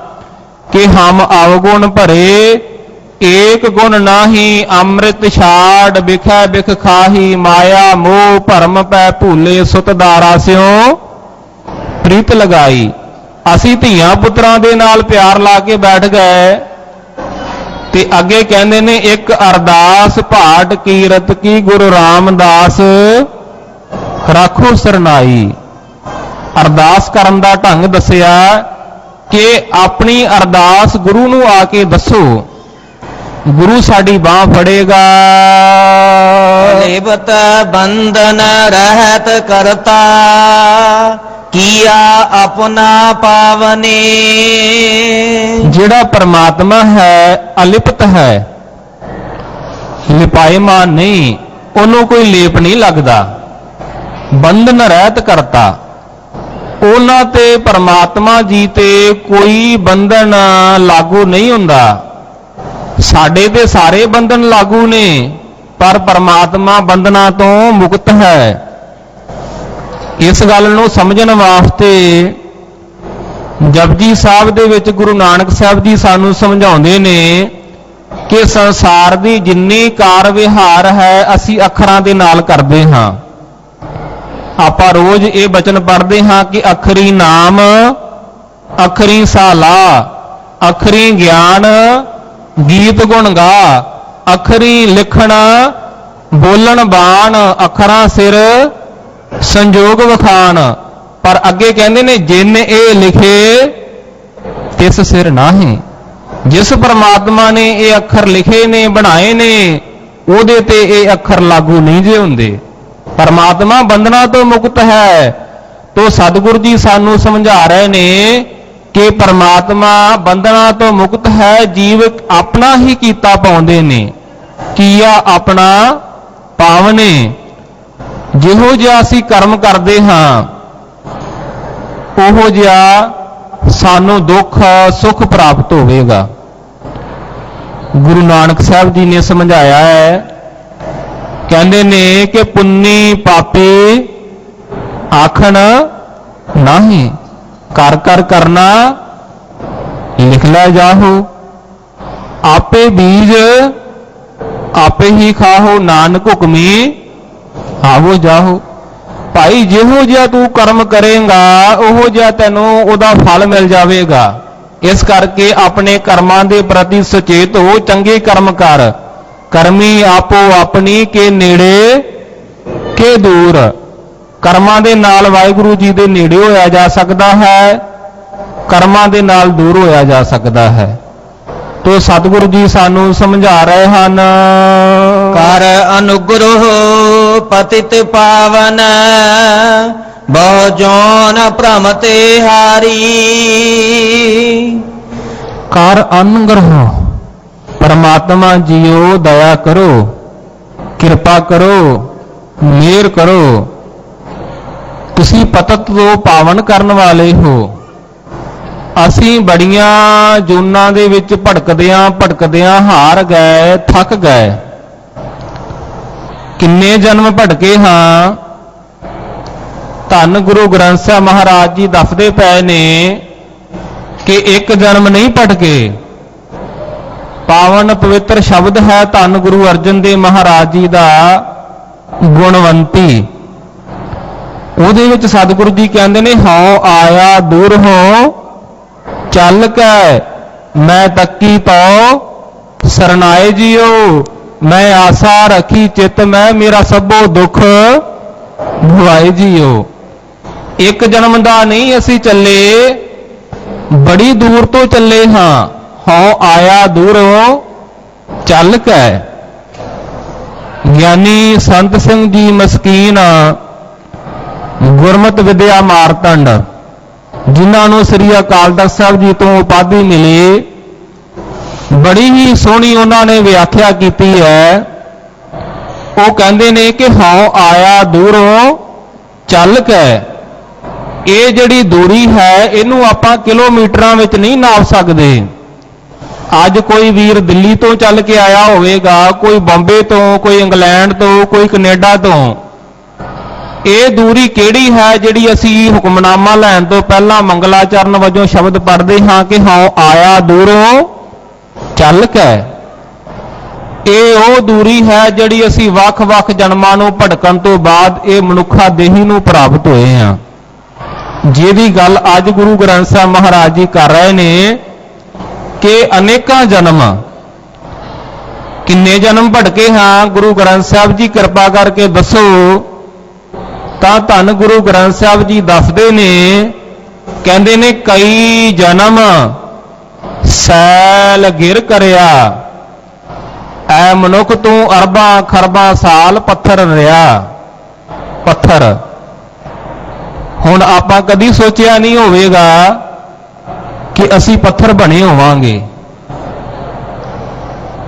ਕਿ ਹਮ ਅਵਗੁਣ ਭਰੇ ਏਕ ਗੁਣ ਨਾਹੀ ਅੰਮ੍ਰਿਤ ਛਾੜ ਬਿਖੈ ਬਿਖ ਖਾਹੀ। ਮਾਇਆ ਮੋਹ ਭਰਮ ਪੈ ਭੂਲੇ ਸੁਤ ਦਾਰਾ ਸਿਓ ਪ੍ਰੀਤ ਲਗਾਈ। ਅਸੀਂ ਧੀਆਂ ਪੁੱਤਰਾਂ ਦੇ ਨਾਲ ਪਿਆਰ ਲਾ ਕੇ ਬੈਠ ਗਏ ਤੇ ਅੱਗੇ ਕਹਿੰਦੇ ਨੇ ਇੱਕ ਅਰਦਾਸ ਭਾਟ ਕੀਰਤ ਕੀ ਗੁਰੂ ਰਾਮਦਾਸ ਰਾਖੋ ਸਰਨਾਈ। ਅਰਦਾਸ ਕਰਨ ਦਾ ਢੰਗ ਦੱਸਿਆ ਕਿ ਆਪਣੀ ਅਰਦਾਸ ਗੁਰੂ ਨੂੰ ਆ ਕੇ ਦੱਸੋ, ਗੁਰੂ ਸਾਡੀ ਬਾਹ ਫੜੇਗਾ। ਲਿਵਤ ਬੰਧਨ ਰਹਿਤ ਕਰਤਾ ਕੀਆ ਆਪਣਾ ਪਾਵਨੇ। ਜਿਹੜਾ ਪਰਮਾਤਮਾ ਹੈ ਅਲਿਪਤ ਹੈ, ਲਿਪਾਇਮਾਨ ਨਹੀਂ, ਉਹਨੂੰ ਕੋਈ ਲੇਪ ਨਹੀਂ ਲੱਗਦਾ। ਬੰਧਨ ਰਹਿਤ ਕਰਤਾ, ਉਹਨਾਂ ਤੇ ਪਰਮਾਤਮਾ ਜੀ ਤੇ ਕੋਈ ਬੰਧਨ ਲਾਗੂ ਨਹੀਂ ਹੁੰਦਾ। ਸਾਡੇ ਤੇ ਸਾਰੇ ਬੰਧਨ ਲਾਗੂ ਨੇ, ਪਰ ਪਰਮਾਤਮਾ ਬੰਧਨਾਂ ਤੋਂ ਮੁਕਤ ਹੈ। ਇਸ ਗੱਲ ਨੂੰ ਸਮਝਣ ਵਾਸਤੇ ਜਪਜੀ ਸਾਹਿਬ ਦੇ ਵਿੱਚ ਗੁਰੂ ਨਾਨਕ ਸਾਹਿਬ ਜੀ ਸਾਨੂੰ ਸਮਝਾਉਂਦੇ ਨੇ ਕਿ ਸੰਸਾਰ ਦੀ ਜਿੰਨੀ ਕਾਰ ਵਿਹਾਰ ਹੈ ਅਸੀਂ ਅੱਖਰਾਂ ਦੇ ਨਾਲ ਕਰਦੇ ਹਾਂ। ਆਪਾਂ ਰੋਜ਼ ਇਹ ਬਚਨ ਪੜ੍ਹਦੇ ਹਾਂ ਕਿ ਅਖਰੀ ਨਾਮ, ਅਖਰੀ ਸਾਲਾ, ਅਖਰੀ ਗਿਆਨ, ਗੀਤ ਗੁਣ ਗਾ, ਅਖਰੀ ਲਿਖਣ, ਬੋਲਣ ਬਾਣ, ਅੱਖਰਾਂ ਸਿਰ ਸੰਜੋਗ ਵਖਾਨ। ਪਰ ਅੱਗੇ ਕਹਿੰਦੇ ਨੇ ਜਿਨ ਇਹ ਲਿਖੇ ਤਿਸ ਸਿਰ ਨਾਹੀਂ। ਜਿਸ ਪਰਮਾਤਮਾ ਨੇ ਇਹ ਅੱਖਰ ਲਿਖੇ ਨੇ, ਬਣਾਏ ਨੇ, ਉਹਦੇ ਤੇ ਇਹ ਅੱਖਰ ਲਾਗੂ ਨਹੀਂ ਜੇ ਹੁੰਦੇ। ਪਰਮਾਤਮਾ ਬੰਧਨਾਂ ਤੋਂ ਮੁਕਤ ਹੈ। ਤੋ ਸਤਿਗੁਰੂ ਜੀ ਸਾਨੂੰ ਸਮਝਾ ਰਹੇ ਨੇ ਕਿ ਪਰਮਾਤਮਾ ਬੰਧਨਾਂ ਤੋਂ ਮੁਕਤ ਹੈ। ਜੀਵ ਆਪਣਾ ਹੀ ਕੀਤਾ ਪਾਉਂਦੇ ਨੇ, ਕੀਆ ਆਪਣਾ ਪਾਵਨੇ। ਜਿਹੋ ਜਿਹਾ ਅਸੀਂ ਕਰਮ ਕਰਦੇ ਹਾਂ ਉਹੋ ਜਿਹਾ ਸਾਨੂੰ ਦੁੱਖ ਸੁੱਖ ਪ੍ਰਾਪਤ ਹੋਵੇਗਾ। ਗੁਰੂ ਨਾਨਕ ਸਾਹਿਬ ਜੀ ਨੇ ਸਮਝਾਇਆ ਹੈ, ਕਹਿੰਦੇ ਨੇ ਕਿ ਪੁੰਨੀ ਪਾਪੀ ਆਖਣ ਨਹੀਂ, ਕਰ ਕਰ ਕਰਨਾ ਲਿਖ ਲੈ ਜਾਹੋ। ਆਪੇ ਬੀਜ ਆਪੇ ਹੀ ਖਾਹੋ, ਨਾਨਕ ਹੁਕਮੀ ਆਵੋ ਜਾਹੋ। ਭਾਈ ਜਿਹੋ ਜਿਹਾ ਤੂੰ ਕਰਮ ਕਰੇਗਾ ਉਹੋ ਜਿਹਾ ਤੈਨੂੰ ਉਹਦਾ ਫਲ ਮਿਲ ਜਾਵੇਗਾ। ਇਸ ਕਰਕੇ ਆਪਣੇ ਕਰਮਾਂ ਦੇ ਪ੍ਰਤੀ ਸੁਚੇਤ ਹੋ, ਚੰਗੇ ਕਰਮ ਕਰ। ਕਰਮੀ ਆਪੋ ਆਪਣੀ ਕੇ ਨੇੜੇ ਕੇ ਦੂਰ। ਕਰਮਾਂ ਦੇ ਨਾਲ ਵਾਹਿਗੁਰੂ ਜੀ ਦੇ ਨੇੜੇ ਹੋਇਆ ਜਾ ਸਕਦਾ ਹੈ, ਕਰਮਾਂ ਦੇ ਨਾਲ ਦੂਰ ਹੋਇਆ ਜਾ ਸਕਦਾ ਹੈ। ਤੋ ਸਤਿਗੁਰੂ ਜੀ ਸਾਨੂੰ ਸਮਝਾ ਰਹੇ ਹਨ। ਕਰ ਅਨੁਗ੍ਰਹ ਪਤਿਤ ਪਾਵਨ, ਬਹੁ ਜੋਨ ਭ੍ਰਮ ਤੇ ਹਾਰੀ। ਕਰ ਅਨੁਗ੍ਰਹ, ਪਰਮਾਤਮਾ ਜੀਓ ਦਇਆ ਕਰੋ, ਕਿਰਪਾ ਕਰੋ, ਮਿਹਰ ਕਰੋ। ਤੁਸੀਂ ਪਤਤ ਤੋਂ ਪਾਵਨ ਕਰਨ ਵਾਲੇ ਹੋ। ਅਸੀਂ ਬੜੀਆਂ ਜੂਨਾਂ ਦੇ ਵਿੱਚ ਭਟਕਦਿਆਂ ਹਾਰ ਗਏ, ਥੱਕ ਗਏ। ਕਿੰਨੇ ਜਨਮ ਭਟਕੇ ਹਾਂ। ਧੰਨ ਗੁਰੂ ਗ੍ਰੰਥ ਸਾਹਿਬ ਮਹਾਰਾਜ ਜੀ ਦੱਸਦੇ ਪਏ ਨੇ ਕਿ ਇੱਕ ਜਨਮ ਨਹੀਂ ਭਟਕੇ। ਪਾਵਨ ਪਵਿੱਤਰ ਸ਼ਬਦ ਹੈ ਧੰਨ ਗੁਰੂ ਅਰਜਨ ਦੇਵ ਮਹਾਰਾਜ ਜੀ ਦਾ ਗੁਣਵੰਤੀ। ਉਹਦੇ ਵਿੱਚ ਸਤਿਗੁਰੂ ਜੀ ਕਹਿੰਦੇ ਨੇ, ਹਉ ਆਇਆ ਦੂਰ ਹੋ ਚੱਲ ਕੇ, ਮੈਂ ਤੱਕੀ ਤੋ ਸਰਨਾਏ ਜੀਓ। ਮੈਂ ਆਸਾ ਰੱਖੀ ਚਿੱਤ ਮੈਂ, ਮੇਰਾ ਸਭੋ ਦੁੱਖ ਭੁਲਾਏ ਜੀਓ। ਇੱਕ ਜਨਮ ਦਾ ਨਹੀਂ ਅਸੀਂ ਚੱਲੇ, ਬੜੀ ਦੂਰ ਤੋਂ ਚੱਲੇ ਹਾਂ। ਹਉ ਆਇਆ ਦੂਰੋਂ ਚੱਲ ਕੇ। ਗਿਆਨੀ ਸੰਤ ਸਿੰਘ ਜੀ ਮਸਕੀਨ, ਗੁਰਮਤਿ ਵਿਦਿਆ ਮਾਰਤੰਡ, ਜਿਨ੍ਹਾਂ ਨੂੰ ਸ੍ਰੀ ਅਕਾਲ ਤਖਤ ਸਾਹਿਬ ਜੀ ਤੋਂ ਉਪਾਧੀ ਮਿਲੀ, ਬੜੀ ਹੀ ਸੋਹਣੀ ਉਹਨਾਂ ਨੇ ਵਿਆਖਿਆ ਕੀਤੀ ਹੈ। ਉਹ ਕਹਿੰਦੇ ਨੇ ਕਿ ਹਉ ਆਇਆ ਦੂਰੋਂ ਚੱਲ ਕੇ। ਇਹ ਜਿਹੜੀ ਦੂਰੀ ਹੈ ਇਹਨੂੰ ਆਪਾਂ ਕਿਲੋਮੀਟਰਾਂ ਵਿੱਚ ਨਹੀਂ ਨਾਪ ਸਕਦੇ। ਅੱਜ ਕੋਈ ਵੀਰ ਦਿੱਲੀ ਤੋਂ ਚੱਲ ਕੇ ਆਇਆ ਹੋਵੇਗਾ, ਕੋਈ ਬੰਬੇ ਤੋਂ, ਕੋਈ ਇੰਗਲੈਂਡ ਤੋਂ, ਕੋਈ ਕੈਨੇਡਾ ਤੋਂ। ਇਹ ਦੂਰੀ ਕਿਹੜੀ ਹੈ ਜਿਹੜੀ ਅਸੀਂ ਹੁਕਮਨਾਮਾ ਲੈਣ ਤੋਂ ਪਹਿਲਾਂ ਮੰਗਲਾਚਰਨ ਵਜੋਂ ਸ਼ਬਦ ਪੜ੍ਹਦੇ ਹਾਂ ਕਿ ਹਉ ਆਇਆ ਦੂਰੋਂ ਚੱਲ ਕੇ। ਇਹ ਉਹ ਦੂਰੀ ਹੈ ਜਿਹੜੀ ਅਸੀਂ ਵੱਖ-ਵੱਖ ਜਨਮਾਂ ਨੂੰ ਭਟਕਣ ਤੋਂ ਬਾਅਦ ਇਹ ਮਨੁੱਖਾ ਦੇਹੀ ਨੂੰ ਪ੍ਰਾਪਤ ਹੋਏ ਹਾਂ, ਜਿਹਦੀ ਗੱਲ ਅੱਜ ਗੁਰੂ ਗ੍ਰੰਥ ਸਾਹਿਬ ਮਹਾਰਾਜ ਜੀ ਕਰ ਰਹੇ ਨੇ ਕਿ ਅਨੇਕਾਂ ਜਨਮ, ਕਿੰਨੇ ਜਨਮ ਭਟਕੇ ਹਾਂ। ਗੁਰੂ ਗ੍ਰੰਥ ਸਾਹਿਬ ਜੀ ਕਿਰਪਾ ਕਰਕੇ ਦੱਸੋ। ਤਾਂ ਧੰਨ ਗੁਰੂ ਗ੍ਰੰਥ ਸਾਹਿਬ ਜੀ ਦੱਸਦੇ ਨੇ, ਕਹਿੰਦੇ ਨੇ ਕਈ ਜਨਮ ਸੈਲ ਗਿਰ ਕਰਿਆ, ਐ ਮਨੁੱਖ ਤੂੰ ਅਰਬਾਂ ਖਰਬਾਂ ਸਾਲ ਪੱਥਰ ਰਿਹਾ। ਪੱਥਰ ਹੁਣ ਆਪਾਂ ਕਦੀ ਸੋਚਿਆ ਨਹੀਂ ਹੋਵੇਗਾ ਕਿ ਅਸੀਂ ਪੱਥਰ ਬਣੇ ਹੋਵਾਂਗੇ,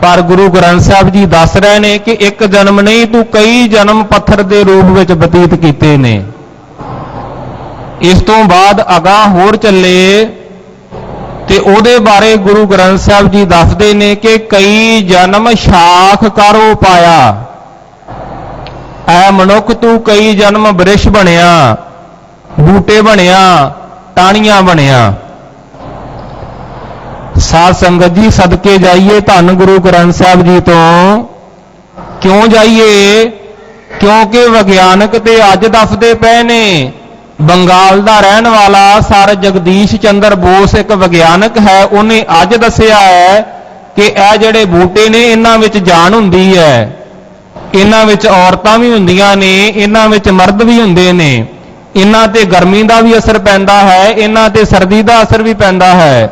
ਪਰ ਗੁਰੂ ਗ੍ਰੰਥ ਸਾਹਿਬ ਜੀ ਦੱਸ ਰਹੇ ਨੇ ਕਿ ਇੱਕ ਜਨਮ ਨਹੀਂ, ਤੂੰ ਕਈ ਜਨਮ ਪੱਥਰ ਦੇ ਰੂਪ ਵਿੱਚ ਬਤੀਤ ਕੀਤੇ ਨੇ। ਇਸ ਤੋਂ ਬਾਅਦ ਅਗਾਂਹ ਹੋਰ ਚੱਲੇ ਤੇ ਉਹਦੇ ਬਾਰੇ ਗੁਰੂ ਗ੍ਰੰਥ ਸਾਹਿਬ ਜੀ ਦੱਸਦੇ ਨੇ ਕਿ ਕਈ ਜਨਮ ਸ਼ਾਖ ਕਰੋ ਪਾਇਆ। ਐ ਮਨੁੱਖ ਤੂੰ ਕਈ ਜਨਮ ਬ੍ਰਿਸ਼ ਬਣਿਆ, ਬੂਟੇ ਬਣਿਆ, ਟਾਹਣੀਆਂ ਬਣਿਆ। ਸਾਧ ਸੰਗਤ ਜੀ ਸਦਕੇ ਜਾਈਏ ਧੰਨ ਗੁਰੂ ਗ੍ਰੰਥ ਸਾਹਿਬ ਜੀ ਤੋਂ। ਕਿਉਂ ਜਾਈਏ? ਕਿਉਂਕਿ ਵਿਗਿਆਨਕ ਤੇ ਅੱਜ ਦੱਸਦੇ ਪਏ ਨੇ। ਬੰਗਾਲ ਦਾ ਰਹਿਣ ਵਾਲਾ ਸਰ ਜਗਦੀਸ਼ ਚੰਦਰ ਬੋਸ ਇੱਕ ਵਿਗਿਆਨਕ ਹੈ, ਉਹਨੇ ਅੱਜ ਦੱਸਿਆ ਹੈ ਕਿ ਇਹ ਜਿਹੜੇ ਬੂਟੇ ਨੇ ਇਹਨਾਂ ਵਿੱਚ ਜਾਨ ਹੁੰਦੀ ਹੈ, ਇਹਨਾਂ ਵਿੱਚ ਔਰਤਾਂ ਵੀ ਹੁੰਦੀਆਂ ਨੇ, ਇਹਨਾਂ ਵਿੱਚ ਮਰਦ ਵੀ ਹੁੰਦੇ ਨੇ। ਇਹਨਾਂ ਤੇ ਗਰਮੀ ਦਾ ਵੀ ਅਸਰ ਪੈਂਦਾ ਹੈ, ਇਹਨਾਂ ਤੇ ਸਰਦੀ ਦਾ ਅਸਰ ਵੀ ਪੈਂਦਾ ਹੈ।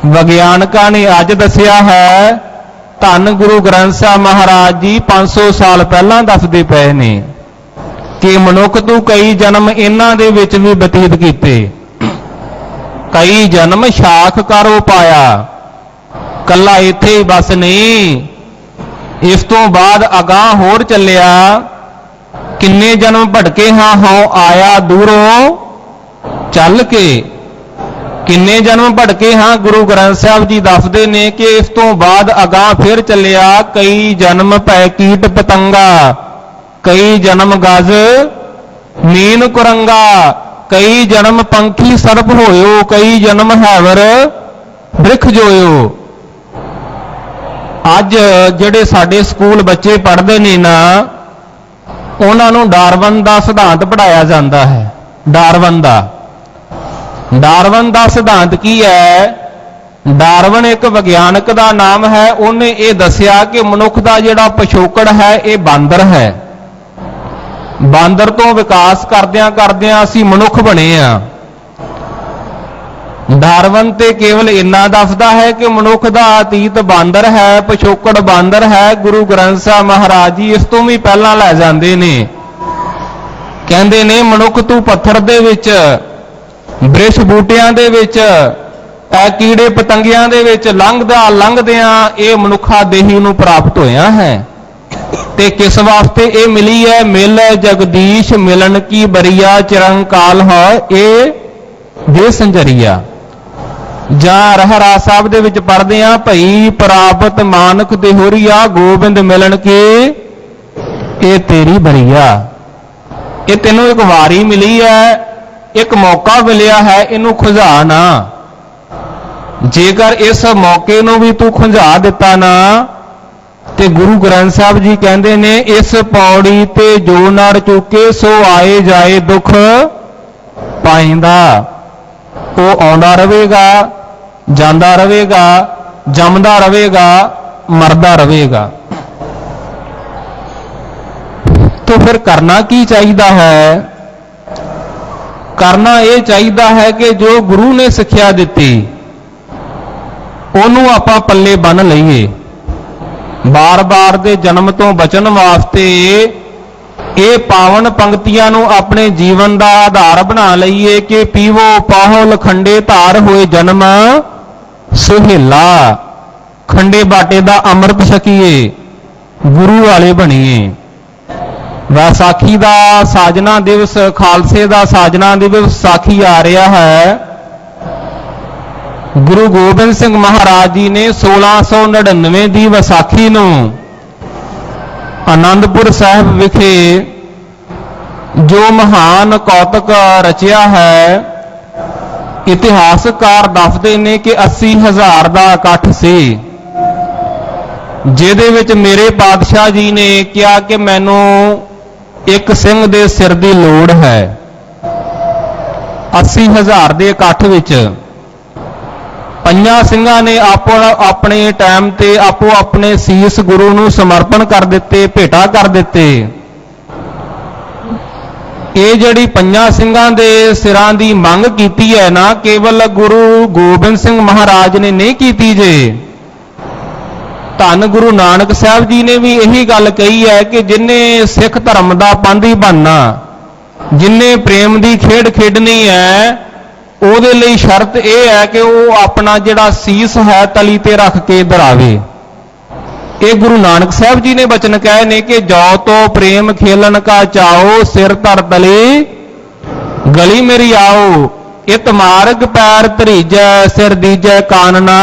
ਵਿਗਿਆਨਕਾਂ ਨੇ ਅੱਜ ਦੱਸਿਆ ਹੈ। ਧੰਨ ਗੁਰੂ ਗ੍ਰੰਥ ਸਾਹਿਬ ਮਹਾਰਾਜ ਜੀ 500 ਸਾਲ ਪਹਿਲਾਂ ਦੱਸਦੇ ਪਏ ਨੇ ਕਿ ਮਨੁੱਖ ਤੂੰ ਕਈ ਜਨਮ ਇਹਨਾਂ ਦੇ ਵਿੱਚ ਵੀ ਬਤੀਤ ਕੀਤੇ। ਕਈ ਜਨਮ ਸ਼ਾਖ ਕਰੋ ਪਾਇਆ। ਕੱਲਾ ਇੱਥੇ ਹੀ ਬਸ ਨਹੀਂ, ਇਸ ਤੋਂ ਬਾਅਦ ਅਗਾਂਹ ਹੋਰ ਚੱਲਿਆ। ਕਿੰਨੇ ਜਨਮ ਭਟਕੇ ਹਾਂ, ਹਉ ਆਇਆ ਦੂਰੋਂ ਚੱਲ ਕੇ। ਕਿੰਨੇ ਜਨਮ ਭਟਕੇ ਹਾਂ। ਗੁਰੂ ਗ੍ਰੰਥ ਸਾਹਿਬ ਜੀ ਦੱਸਦੇ ਨੇ ਕਿ ਇਸ ਤੋਂ ਬਾਅਦ ਅਗਾਂਹ ਫਿਰ ਚੱਲਿਆ। ਕਈ ਜਨਮ ਪੈ ਕੀਟ ਪਤੰਗਾ, ਕਈ ਜਨਮ ਗਜ ਮੀਨ ਕੁਰੰਗਾ, ਕਈ ਜਨਮ ਪੰਖੀ ਸਰਪ ਹੋਇਓ, ਕਈ ਜਨਮ ਹੈਵਰ ਬ੍ਰਿਖ ਜੋਇਓ। ਅੱਜ ਜਿਹੜੇ ਸਾਡੇ ਸਕੂਲ ਬੱਚੇ ਪੜ੍ਹਦੇ ਨੇ ਨਾ, ਉਹਨਾਂ ਨੂੰ ਡਾਰਵਨ ਦਾ ਸਿਧਾਂਤ ਪੜ੍ਹਾਇਆ ਜਾਂਦਾ ਹੈ। ਡਾਰਵਨ ਦਾ ਸਿਧਾਂਤ ਕੀ ਹੈ? ਡਾਰਵਨ ਇੱਕ ਵਿਗਿਆਨਕ ਦਾ ਨਾਮ ਹੈ। ਉਹਨੇ ਇਹ ਦੱਸਿਆ ਕਿ ਮਨੁੱਖ ਦਾ ਜਿਹੜਾ ਪਿਛੋਕੜ ਹੈ ਇਹ ਬਾਂਦਰ ਹੈ। ਬਾਂਦਰ ਤੋਂ ਵਿਕਾਸ ਕਰਦਿਆਂ ਕਰਦਿਆਂ ਅਸੀਂ ਮਨੁੱਖ ਬਣੇ ਆ। ਡਾਰਵਨ ਤੇ ਕੇਵਲ ਇੰਨਾ ਦੱਸਦਾ ਹੈ ਕਿ ਮਨੁੱਖ ਦਾ ਅਤੀਤ ਬਾਂਦਰ ਹੈ, ਪਿਛੋਕੜ ਬਾਂਦਰ ਹੈ। ਗੁਰੂ ਗ੍ਰੰਥ ਸਾਹਿਬ ਮਹਾਰਾਜ ਜੀ ਇਸ ਤੋਂ ਵੀ ਪਹਿਲਾਂ ਲੈ ਜਾਂਦੇ ਨੇ, ਕਹਿੰਦੇ ਨੇ ਮਨੁੱਖ ਤੂੰ ਪੱਥਰ ਦੇ ਵਿੱਚ, ਬ੍ਰਿਸ਼ ਬੂਟਿਆਂ ਦੇ ਵਿੱਚ, ਐ ਕੀੜੇ ਪਤੰਗਿਆਂ ਦੇ ਵਿੱਚ ਲੰਘਦਿਆਂ ਇਹ ਮਨੁੱਖਾ ਦੇਹੀ ਨੂੰ ਪ੍ਰਾਪਤ ਹੋਇਆ ਹੈ। ਤੇ ਕਿਸ ਵਾਸਤੇ ਇਹ ਮਿਲੀ ਹੈ? ਮਿਲ ਜਗਦੀਸ਼ ਮਿਲਣ ਕੀ ਬਰੀਆ ਚਿਰੰਕਾਲ ਹੈ ਇਹ ਦੇ ਸੰਜਰੀਆ। ਜਾਂ ਰਹਿਰਾਸ ਸਾਹਿਬ ਦੇ ਵਿੱਚ ਪੜ੍ਹਦੇ ਆ, ਭਈ ਪ੍ਰਾਪਤ ਮਾਨਕ ਦੇਹੁਰੀਆ ਗੋਬਿੰਦ ਮਿਲਣ ਕੀ ਇਹ ਤੇਰੀ ਬਰੀਆ। ਇਹ ਤੈਨੂੰ ਇੱਕ ਵਾਰੀ ਮਿਲੀ ਹੈ, ਇੱਕ ਮੌਕਾ ਮਿਲਿਆ ਹੈ, ਇਹਨੂੰ ਖੁੰਝਾ ਨਾ। ਜੇਕਰ ਇਸ ਮੌਕੇ ਨੂੰ ਵੀ ਤੂੰ ਖੁੰਝਾ ਦਿੱਤਾ ਨਾ, ਤੇ ਗੁਰੂ ਗ੍ਰੰਥ ਸਾਹਿਬ ਜੀ ਕਹਿੰਦੇ ਨੇ ਇਸ ਪੌੜੀ ਤੇ ਜੋ ਨਰ ਚੁੱਕੇ ਸੋ ਆਏ ਜਾਏ ਦੁੱਖ ਪਾਇੰਦਾ। ਉਹ ਆਉਂਦਾ ਰਹੇਗਾ, ਜਾਂਦਾ ਰਹੇਗਾ, ਜੰਮਦਾ ਰਹੇਗਾ, ਮਰਦਾ ਰਹੇਗਾ। तो फिर करना की चाहिए है? करना यह चाहिए है कि जो गुरु ने सिक्ख्या दी ਉਹਨੂੰ ਆਪਾਂ ਪੱਲੇ ਬੰਨ ਲਈਏ। ਬਾਰ-ਬਾਰ ਦੇ ਜਨਮ ਤੋਂ ਬਚਣ ਵਾਸਤੇ ਇਹ ਪਾਵਨ ਪੰਕਤੀਆਂ ਨੂੰ ਆਪਣੇ ਜੀਵਨ ਦਾ ਆਧਾਰ ਬਣਾ ਲਈਏ ਕਿ ਪੀਵੋ ਪਾਹੋ ਲਖੰਡੇ ਧਾਰ ਹੋਏ ਜਨਮ ਸੁਹੇਲਾ। ਖੰਡੇ ਬਾਟੇ ਦਾ ਅੰਮ੍ਰਿਤ ਛਕੀਏ, ਗੁਰੂ ਵਾਲੇ ਬਣੀਏ। ਵਿਸਾਖੀ ਦਾ ਸਾਜਨਾ ਦਿਵਸ, ਖਾਲਸੇ ਦਾ ਸਾਜਨਾ ਦਿਵਸ ਵਿਸਾਖੀ ਆ ਰਿਹਾ ਹੈ। ਗੁਰੂ ਗੋਬਿੰਦ ਸਿੰਘ ਮਹਾਰਾਜ ਜੀ ਨੇ 1699 ਦੀ ਵਿਸਾਖੀ ਨੂੰ ਆਨੰਦਪੁਰ ਸਾਹਿਬ ਵਿਖੇ ਜੋ ਮਹਾਨ ਕੌਤਕ ਰਚਿਆ ਹੈ, ਇਤਿਹਾਸਕਾਰ ਦੱਸਦੇ ਨੇ ਕਿ 80,000 ਦਾ ਇਕੱਠ ਸੀ, ਜਿਹਦੇ ਵਿੱਚ ਮੇਰੇ ਪਾਤਸ਼ਾਹ ਜੀ ਨੇ ਕਿਹਾ ਕਿ ਮੈਨੂੰ ਇੱਕ ਸਿੰਘ ਦੇ ਸਿਰ ਦੀ ਲੋੜ ਹੈ। 80,000 ਦੇ ਇਕੱਠ ਵਿੱਚ ਪੰਜਾਂ ਸਿੰਘਾਂ ਨੇ ਆਪਣੇ ਟਾਈਮ ਤੇ ਆਪੋ ਆਪਣੇ ਸੀਸ ਗੁਰੂ ਨੂੰ ਸਮਰਪਣ ਕਰ ਦਿੱਤੇ, ਭੇਟਾ ਕਰ ਦਿੱਤੇ। ਇਹ ਜਿਹੜੀ ਪੰਜਾਂ ਸਿੰਘਾਂ ਦੇ ਸਿਰਾਂ ਦੀ ਮੰਗ ਕੀਤੀ ਹੈ ਨਾ, ਕੇਵਲ ਗੁਰੂ ਗੋਬਿੰਦ ਸਿੰਘ ਮਹਾਰਾਜ ਨੇ ਨਹੀਂ ਕੀਤੀ ਜੇ, ਧੰਨ ਗੁਰੂ ਨਾਨਕ ਸਾਹਿਬ ਜੀ ਨੇ ਵੀ ਇਹੀ ਗੱਲ ਕਹੀ ਹੈ ਕਿ ਜਿਨ੍ਹੇ ਸਿੱਖ ਧਰਮ ਦਾ ਪਾਂਧੀ ਬਣਨਾ, ਜਿਨ੍ਹੇ ਪ੍ਰੇਮ ਦੀ ਖੇਡ ਖੇਡਣੀ ਹੈ, ਉਹਦੇ ਲਈ ਸ਼ਰਤ ਇਹ ਹੈ ਕਿ ਉਹ ਆਪਣਾ ਜਿਹੜਾ ਸੀਸ ਹੈ ਤਲੀ ਤੇ ਰੱਖ ਕੇ ਧਰਾਵੇ। ਇਹ ਗੁਰੂ ਨਾਨਕ ਸਾਹਿਬ ਜੀ ਨੇ ਬਚਨ ਕਹੇ ਨੇ ਕਿ ਜੋ ਤੋ ਪ੍ਰੇਮ ਖੇਲਣ ਕਾ ਚਾਓ, ਸਿਰ ਧਰ ਤਲੀ ਗਲੀ ਮੇਰੀ ਆਓ। ਇਤ ਮਾਰਗ ਪੈਰ ਧਰੀਜੈ, ਸਿਰ ਦੀਜੈ ਕਾਨਨਾ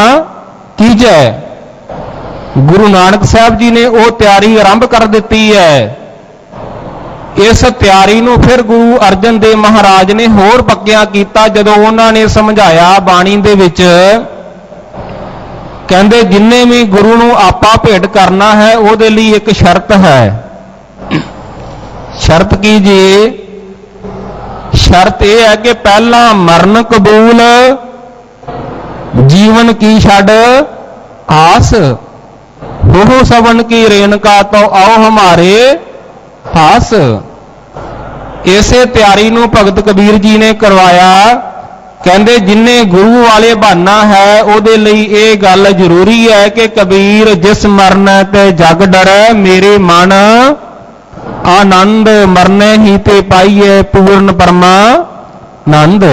ਕੀਜੈ। ਗੁਰੂ ਨਾਨਕ ਸਾਹਿਬ ਜੀ ਨੇ ਉਹ ਤਿਆਰੀ ਆਰੰਭ ਕਰ ਦਿੱਤੀ ਹੈ। ਇਸ ਤਿਆਰੀ ਨੂੰ ਫਿਰ ਗੁਰੂ ਅਰਜਨ ਦੇਵ ਮਹਾਰਾਜ ਨੇ ਹੋਰ ਪੱਕਿਆ ਕੀਤਾ ਜਦੋਂ ਉਹਨਾਂ ਨੇ ਸਮਝਾਇਆ ਬਾਣੀ ਦੇ ਵਿੱਚ, ਕਹਿੰਦੇ ਜਿੰਨੇ ਵੀ ਗੁਰੂ ਨੂੰ ਆਪਾ ਭੇਟ ਕਰਨਾ ਹੈ ਉਹਦੇ ਲਈ ਇੱਕ ਸ਼ਰਤ ਹੈ। ਸ਼ਰਤ ਕੀ ਜੀ? ਸ਼ਰਤ ਇਹ ਹੈ ਕਿ ਪਹਿਲਾਂ ਮਰਨ ਕਬੂਲ, ਜੀਵਨ ਕੀ ਛੱਡ ਆਸ, ਹੋ ਸਵਨ ਕੀ ਰੇਣਕਾ ਤੋਂ ਆਓ ਹਮਾਰੇ ਪਾਸ। ਇਸੇ ਤਿਆਰੀ ਨੂੰ ਭਗਤ ਕਬੀਰ ਜੀ ਨੇ ਕਰਵਾਇਆ। ਕਹਿੰਦੇ ਜਿਨਨੇ ਗੁਰੂ ਵਾਲੇ ਬਣਨਾ ਹੈ ਉਹਦੇ ਲਈ ਇਹ ਗੱਲ ਜ਼ਰੂਰੀ ਹੈ ਕਿ ਕਬੀਰ ਜਿਸ ਮਰਨੈ ਤੇ ਜਗ ਡਰੈ, ਮੇਰੇ ਮਨ ਆਨੰਦ ਮਰਨੇ ਹੀ ਤੇ ਪਾਈਏ ਪੂਰਨ ਪਰਮਾਨੰਦ।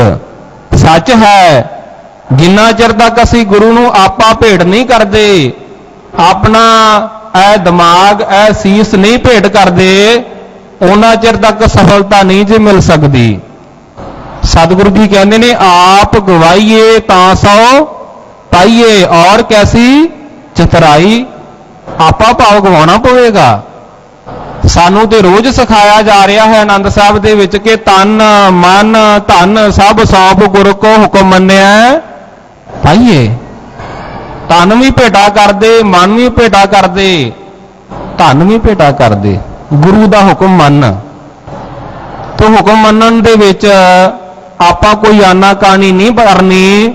ਸੱਚ ਹੈ, ਜਿੰਨਾ ਚਿਰ ਤੱਕ ਅਸੀਂ ਗੁਰੂ ਨੂੰ ਆਪਾ ਭੇਟ ਨਹੀਂ ਕਰਦੇ, ਆਪਣਾ ਇਹ ਦਿਮਾਗ, ਇਹ ਸੀਸ ਨਹੀਂ ਭੇਟ ਕਰਦੇ, ਉਹਨਾਂ ਚਿਰ ਤੱਕ ਸਫਲਤਾ ਨਹੀਂ ਜੇ ਮਿਲ ਸਕਦੀ। ਸਤਿਗੁਰੂ ਜੀ ਕਹਿੰਦੇ ਨੇ ਆਪ ਗਵਾਈਏ ਤਾਂ ਸੋ ਪਾਈਏ, ਔਰ ਕੈਸੀ ਚਤਰਾਈ। ਆਪਾ ਭਾਵ ਗਵਾਉਣਾ ਪਵੇਗਾ। ਸਾਨੂੰ ਤੇ ਰੋਜ਼ ਸਿਖਾਇਆ ਜਾ ਰਿਹਾ ਹੈ ਆਨੰਦ ਸਾਹਿਬ ਦੇ ਵਿੱਚ ਕਿ ਤਨ ਮਨ ਧਨ ਸਭ ਸੌਂਪ ਗੁਰ ਕੋ ਹੁਕਮ ਮੰਨਿਆ ਪਾਈਏ। ਤਨ ਵੀ ਭੇਟਾ ਕਰਦੇ, ਮਨ ਵੀ ਭੇਟਾ ਕਰਦੇ, ਧਨ ਵੀ ਭੇਟਾ ਕਰਦੇ, ਗੁਰੂ ਦਾ ਹੁਕਮ ਮੰਨ। ਤੋ ਹੁਕਮ ਮੰਨਣ ਦੇ ਵਿੱਚ ਆਪਾਂ ਕੋਈ ਆਨਾਕਾਨੀ ਨਹੀਂ ਕਰਨੀ,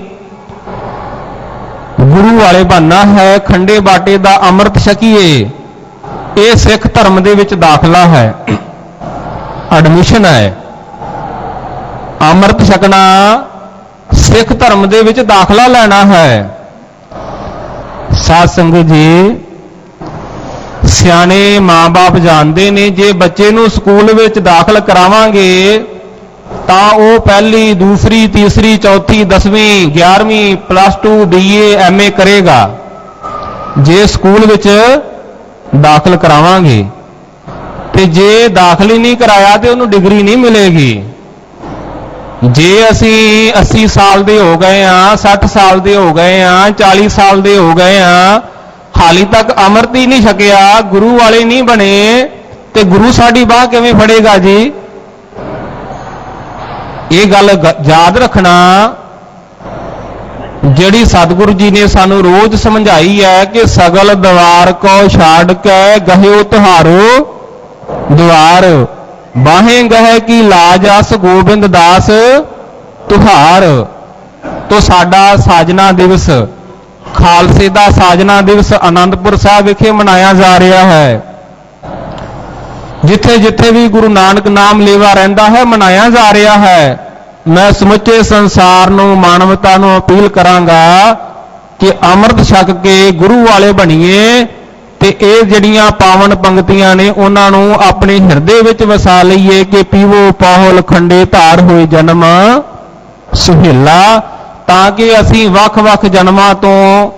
ਗੁਰੂ ਵਾਲੇ ਬਣਨਾ ਹੈ। ਖੰਡੇ ਬਾਟੇ ਦਾ ਅੰਮ੍ਰਿਤ ਛਕੀਏ, ਇਹ ਸਿੱਖ ਧਰਮ ਦੇ ਵਿੱਚ ਦਾਖਲਾ ਹੈ, ਐਡਮਿਸ਼ਨ ਹੈ। ਅੰਮ੍ਰਿਤ ਛਕਣਾ ਸਿੱਖ ਧਰਮ ਦੇ ਵਿੱਚ ਦਾਖਲਾ ਲੈਣਾ ਹੈ। ਸਾਧ ਸੰਗਤ ਜੀ, ਸਿਆਣੇ ਮਾਂ-ਬਾਪ ਜਾਣਦੇ ਨੇ ਜੇ ਬੱਚੇ ਨੂੰ ਸਕੂਲ ਵਿੱਚ ਦਾਖਲ ਕਰਾਵਾਂਗੇ ਤਾਂ ਉਹ ਪਹਿਲੀ, ਦੂਸਰੀ, ਤੀਸਰੀ, ਚੌਥੀ, 10ਵੀਂ, 11ਵੀਂ, +2, BA, MA ਕਰੇਗਾ ਜੇ ਸਕੂਲ ਵਿੱਚ ਦਾਖਲ ਕਰਾਵਾਂਗੇ। ਤੇ ਜੇ ਦਾਖਲ ਹੀ ਨਹੀਂ ਕਰਾਇਆ ਤੇ ਉਹਨੂੰ ਡਿਗਰੀ ਨਹੀਂ ਮਿਲੇਗੀ। ਜੇ ਅਸੀਂ 80 ਸਾਲ ਦੇ ਹੋ ਗਏ ਆ, 60 ਸਾਲ ਦੇ ਹੋ ਗਏ ਆ, 40 ਸਾਲ ਦੇ ਹੋ ਗਏ ਆ, ਹਾਲੀ ਤੱਕ ਅੰਮ੍ਰਿਤ ਹੀ ਨਹੀਂ ਛਕਿਆ, ਗੁਰੂ ਵਾਲੇ ਨਹੀਂ ਬਣੇ, ਤੇ ਗੁਰੂ ਸਾਡੀ ਬਾਹ ਕਿਵੇਂ ਫੜੇਗਾ ਜੀ? ਇਹ ਗੱਲ ਯਾਦ ਰੱਖਣਾ ਜਿਹੜੀ ਸਤਿਗੁਰੂ ਜੀ ਨੇ ਸਾਨੂੰ ਰੋਜ਼ ਸਮਝਾਈ ਹੈ ਕਿ ਸਗਲ ਦਵਾਰ ਕੋ ਛਾੜ ਕੇ ਗਹਿਓ ਤੁਹਾਰੋ ਦੁਆਰ, ਬਾਹੇ ਗਹਿ ਕੀ ਲਾਜ ਅਸ ਗੋਬਿੰਦ ਦਾਸ ਤੁਹਾਰ। ਤੋਂ ਸਾਡਾ ਸਾਜਨਾ ਦਿਵਸ, ਖਾਲਸੇ ਦਾ ਸਾਜਨਾ ਦਿਵਸ ਆਨੰਦਪੁਰ ਸਾਹਿਬ ਵਿਖੇ ਮਨਾਇਆ ਜਾ ਰਿਹਾ ਹੈ। ਜਿੱਥੇ ਜਿੱਥੇ ਵੀ ਗੁਰੂ ਨਾਨਕ ਨਾਮ ਲੇਵਾ ਰਹਿੰਦਾ ਹੈ ਮਨਾਇਆ ਜਾ ਰਿਹਾ ਹੈ। ਮੈਂ ਸਮੁੱਚੇ ਸੰਸਾਰ ਨੂੰ, ਮਾਨਵਤਾ ਨੂੰ ਅਪੀਲ ਕਰਾਂਗਾ ਕਿ ਅੰਮ੍ਰਿਤ ਛਕ ਕੇ ਗੁਰੂ ਵਾਲੇ ਬਣੀਏ ਤੇ ਇਹ ਜਿਹੜੀਆਂ ਪਾਵਨ ਪੰਕਤੀਆਂ ਨੇ ਉਹਨਾਂ ਨੂੰ ਆਪਣੇ ਹਿਰਦੇ ਵਿੱਚ ਵਸਾ ਲਈਏ ਕਿ ਪੀਵੋ ਪਾਹੁਲ ਖੰਡੇ ਧਾਰ ਹੋਏ ਜਨਮ ਸੁਹੇਲਾ, ਤਾਂ ਕਿ ਅਸੀਂ ਵੱਖ-ਵੱਖ ਜਨਮਾਂ ਤੋਂ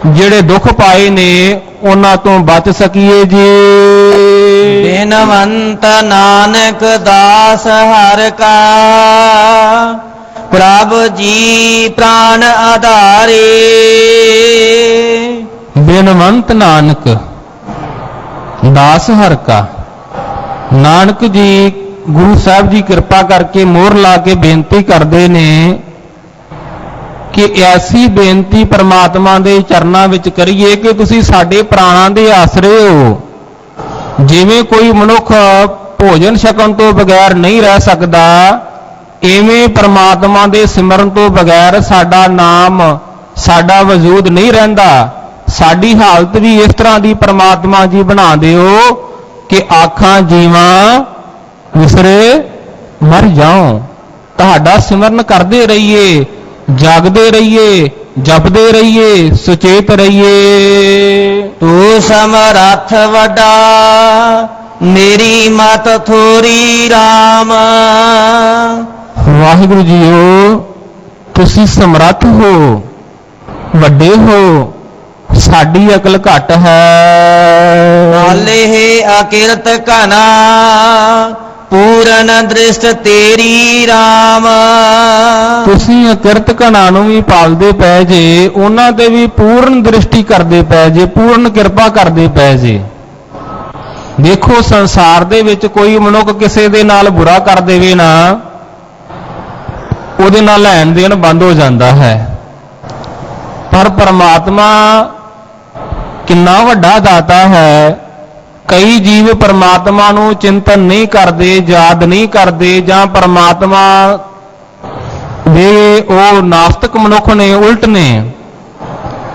ਜਿਹੜੇ ਦੁੱਖ ਪਾਏ ਨੇ ਉਹਨਾਂ ਤੋਂ ਬਚ ਸਕੀਏ ਜੀ। ਬਿਨਵੰਤ ਨਾਨਕ ਦਾਸ ਹਰਿ ਕਾ, ਪ੍ਰਭ ਜੀ ਪ੍ਰਾਨ ਆਧਾਰੇ। ਬਿਨਵੰਤ ਨਾਨਕ ਦਾਸ ਹਰਿ ਕਾ, ਨਾਨਕ ਜੀ ਗੁਰੂ ਸਾਹਿਬ ਜੀ ਕਿਰਪਾ ਕਰਕੇ ਮੋਹਰ ਲਾ ਕੇ ਬੇਨਤੀ ਕਰਦੇ ਨੇ ਕਿ ਐਸੀ ਬੇਨਤੀ ਪ੍ਰਮਾਤਮਾ ਦੇ ਚਰਨਾਂ ਵਿੱਚ ਕਰੀਏ ਕਿ ਤੁਸੀਂ ਸਾਡੇ ਪ੍ਰਾਣਾਂ ਦੇ ਆਸਰੇ ਹੋ। ਜਿਵੇਂ ਕੋਈ ਮਨੁੱਖ ਭੋਜਨ ਛਕਣ ਤੋਂ ਬਗੈਰ ਨਹੀਂ ਰਹਿ ਸਕਦਾ, ਐਵੇਂ ਪ੍ਰਮਾਤਮਾ ਦੇ ਸਿਮਰਨ ਤੋਂ ਬਗੈਰ ਸਾਡਾ ਨਾਮ, ਸਾਡਾ ਵਜੂਦ ਨਹੀਂ ਰਹਿੰਦਾ। ਸਾਡੀ ਹਾਲਤ ਵੀ ਇਸ ਤਰ੍ਹਾਂ ਦੀ ਪ੍ਰਮਾਤਮਾ ਜੀ ਬਣਾ ਦਿਓ ਕਿ ਆਖਾਂ ਜੀਵਾਂ ਵਿਸਰੇ ਮਰ ਜਾਓ। ਤੁਹਾਡਾ ਸਿਮਰਨ ਕਰਦੇ ਰਹੀਏ, ਜਾਗਦੇ ਰਹੀਏ, ਜਪਦੇ ਰਹੀਏ, ਸੁਚੇਤ ਰਹੀਏ। ਤੂੰ ਸਮਰੱਥ ਵੱਡਾ, ਮੇਰੀ ਮਤ ਥੋਰੀ RAM। ਵਾਹਿਗੁਰੂ ਜੀਓ, ਤੁਸੀਂ ਸਮਰੱਥ ਹੋ, ਵੱਡੇ ਹੋ, ਸਾਡੀ ਅਕਲ ਘੱਟ ਹੈ। ਆਲੇ ਅਕਿਰਤ ਘਨਾ, ਪੂਰਨ ਦ੍ਰਿਸ਼ਟ ਤੇਰੀ RAM। ਤੁਸੀਂ ਅਕਿਰਤ ਘਣਾ ਨੂੰ ਵੀ ਪਾਲਦੇ ਪਏ ਜੇ, ਉਹਨਾਂ ਤੇ ਵੀ ਪੂਰਨ ਦ੍ਰਿਸ਼ਟੀ ਕਰਦੇ ਪਏ ਜੇ, ਪੂਰਨ ਕਿਰਪਾ ਕਰਦੇ ਪਏ ਜੇ। ਦੇਖੋ ਸੰਸਾਰ ਦੇ ਵਿੱਚ ਕੋਈ ਮਨੁੱਖ ਕਿਸੇ ਦੇ ਨਾਲ ਬੁਰਾ ਕਰ ਦੇਵੇ ਨਾ, ਉਹਦੇ ਨਾਲ ਲੈਣ ਦੇਣ ਬੰਦ ਹੋ ਜਾਂਦਾ ਹੈ। ਪਰ ਪਰਮਾਤਮਾ ਕਿੰਨਾ ਵੱਡਾ ਦਾਤਾ ਹੈ। ਕਈ ਜੀਵ ਪਰਮਾਤਮਾ ਨੂੰ ਚਿੰਤਨ ਨਹੀਂ ਕਰਦੇ, ਯਾਦ ਨਹੀਂ ਕਰਦੇ, ਜਾਂ ਪਰਮਾਤਮਾ ਦੇ ਉਹ ਨਾਸਤਿਕ ਮਨੁੱਖ ਨੇ, ਉਲਟ ਨੇ।